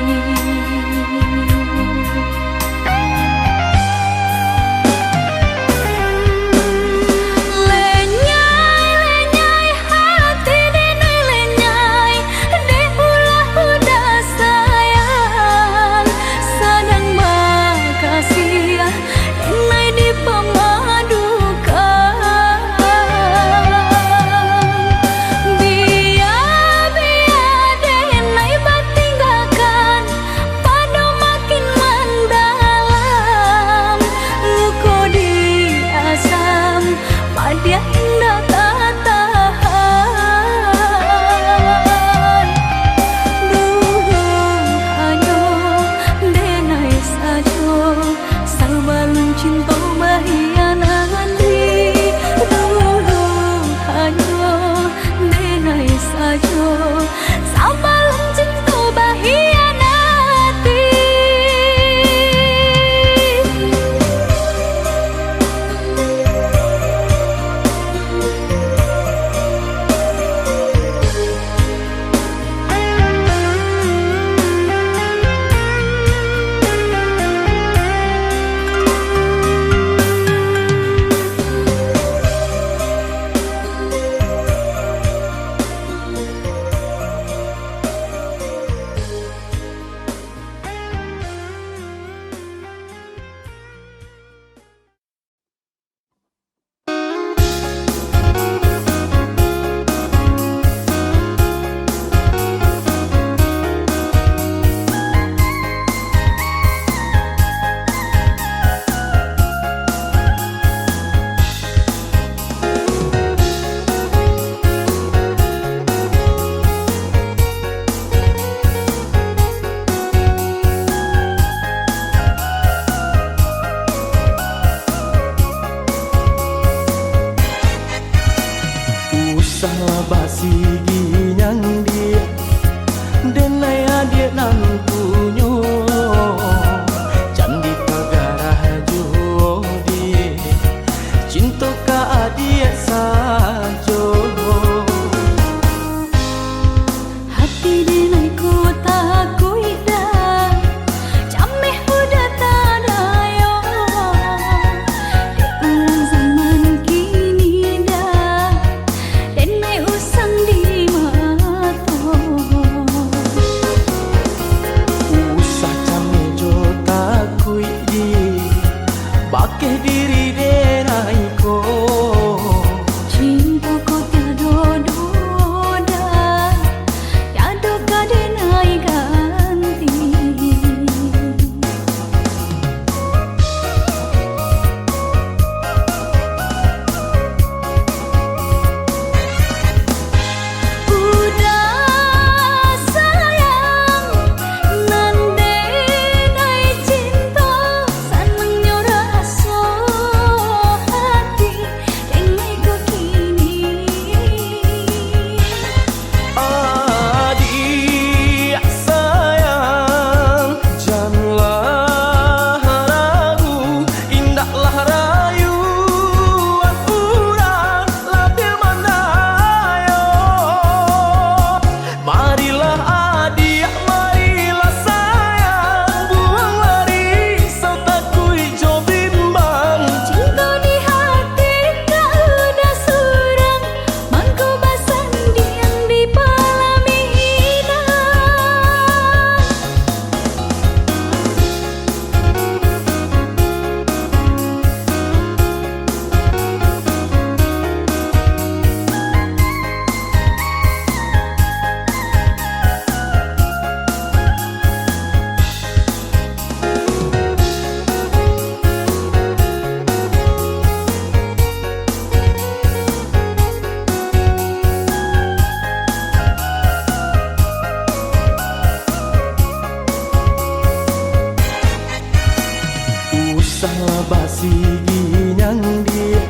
Salah basi ginyang dia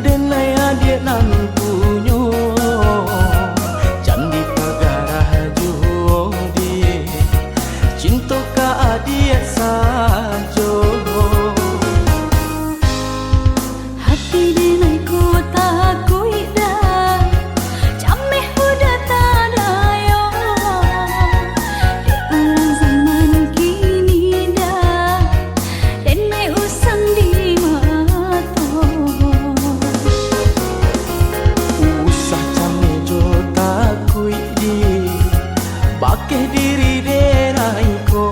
denai adik nan punyo candi pagarah jodi cinta ka adik sajo hati denai ku takui dah cameh udah tadayo di alam zaman kini dah denai usang di mato usah cane jo takui di bakeh diri denai ko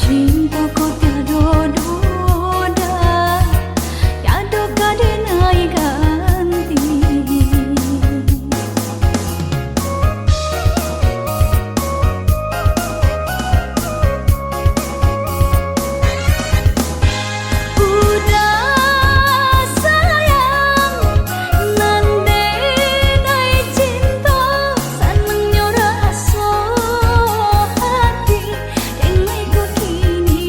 cinta ko tiado doda tiado ka denai ganti udah sayang nande nai cinta seneng nyoraso hati denai ku kini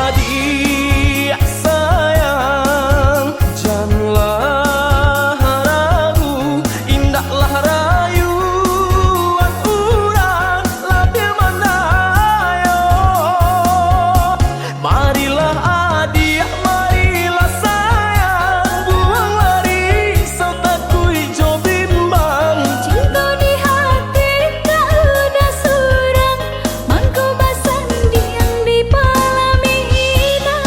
adik sayang janganlah ragu indahlah rayuan urang labir manayo marilah adik marilah sayang buang lari takui jo bimbang cinta di hati tak udah surang mangko basan diam di palamina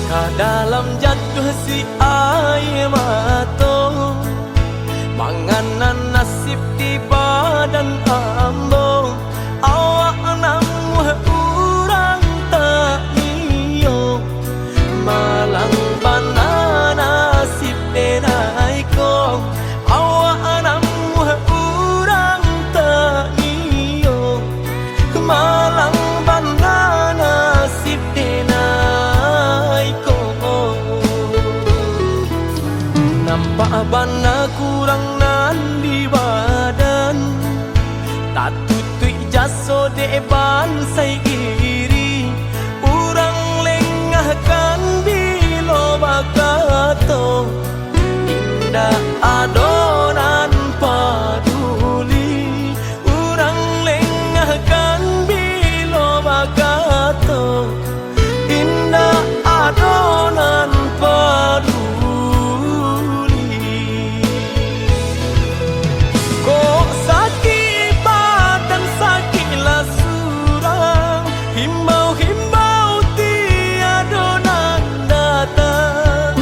ka dalam jatuh si air mato manganan nasib di badan ambo awak namu urang tak iyo malang bana nasib denai ko awak namu urang tak iyo malang bana nasib denai ko nampak bana kurang nan di badan tak tutui jaso de ban sai iri urang lengahkan bilo bakato indah adonan paduli urang lengahkan bilo bakato indah adonan paduli kok sakit badan sakitlah surang himbau-himbau tiada nan datang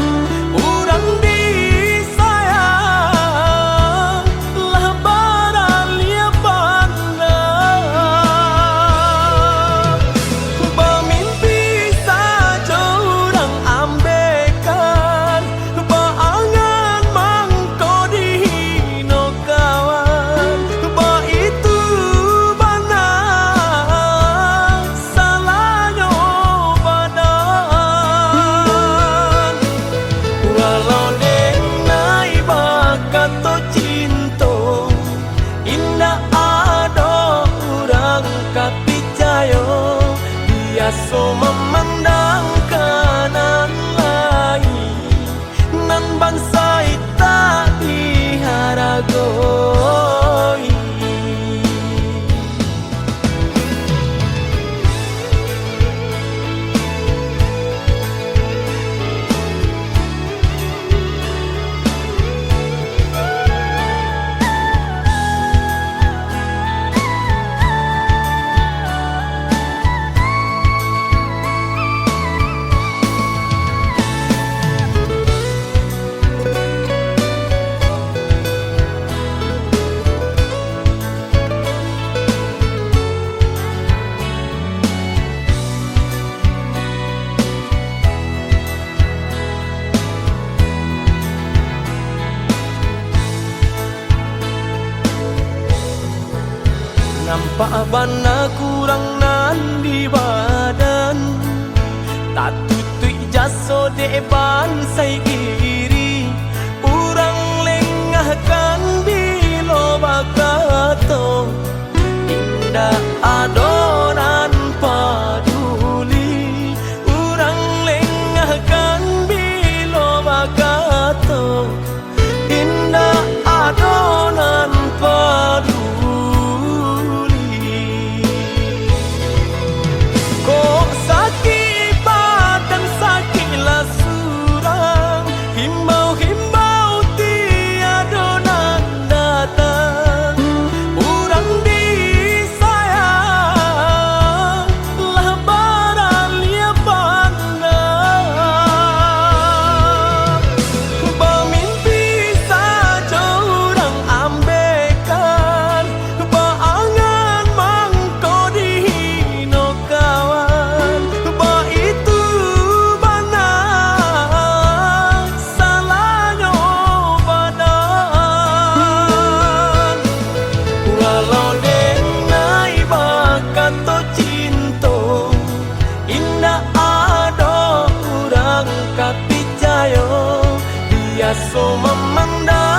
urang di Pak bana kurang nan di badan, tak tutui jaso depan sai iri, urang lengahkan bilo bakato, indah adonan paduli, urang lengahkan bilo bakato, indah adonan paduli. Kok sakit badan sakitlah surang, himbau-himbau tiada nan datang, urang disayang lah baralia pandang, bermimpi saja urang ambekan, baangan mangko dihino kawan, ba itu bana salahnya badan. Walau dengai bakato cinto, indah ada urang kapicayo, biasa memandang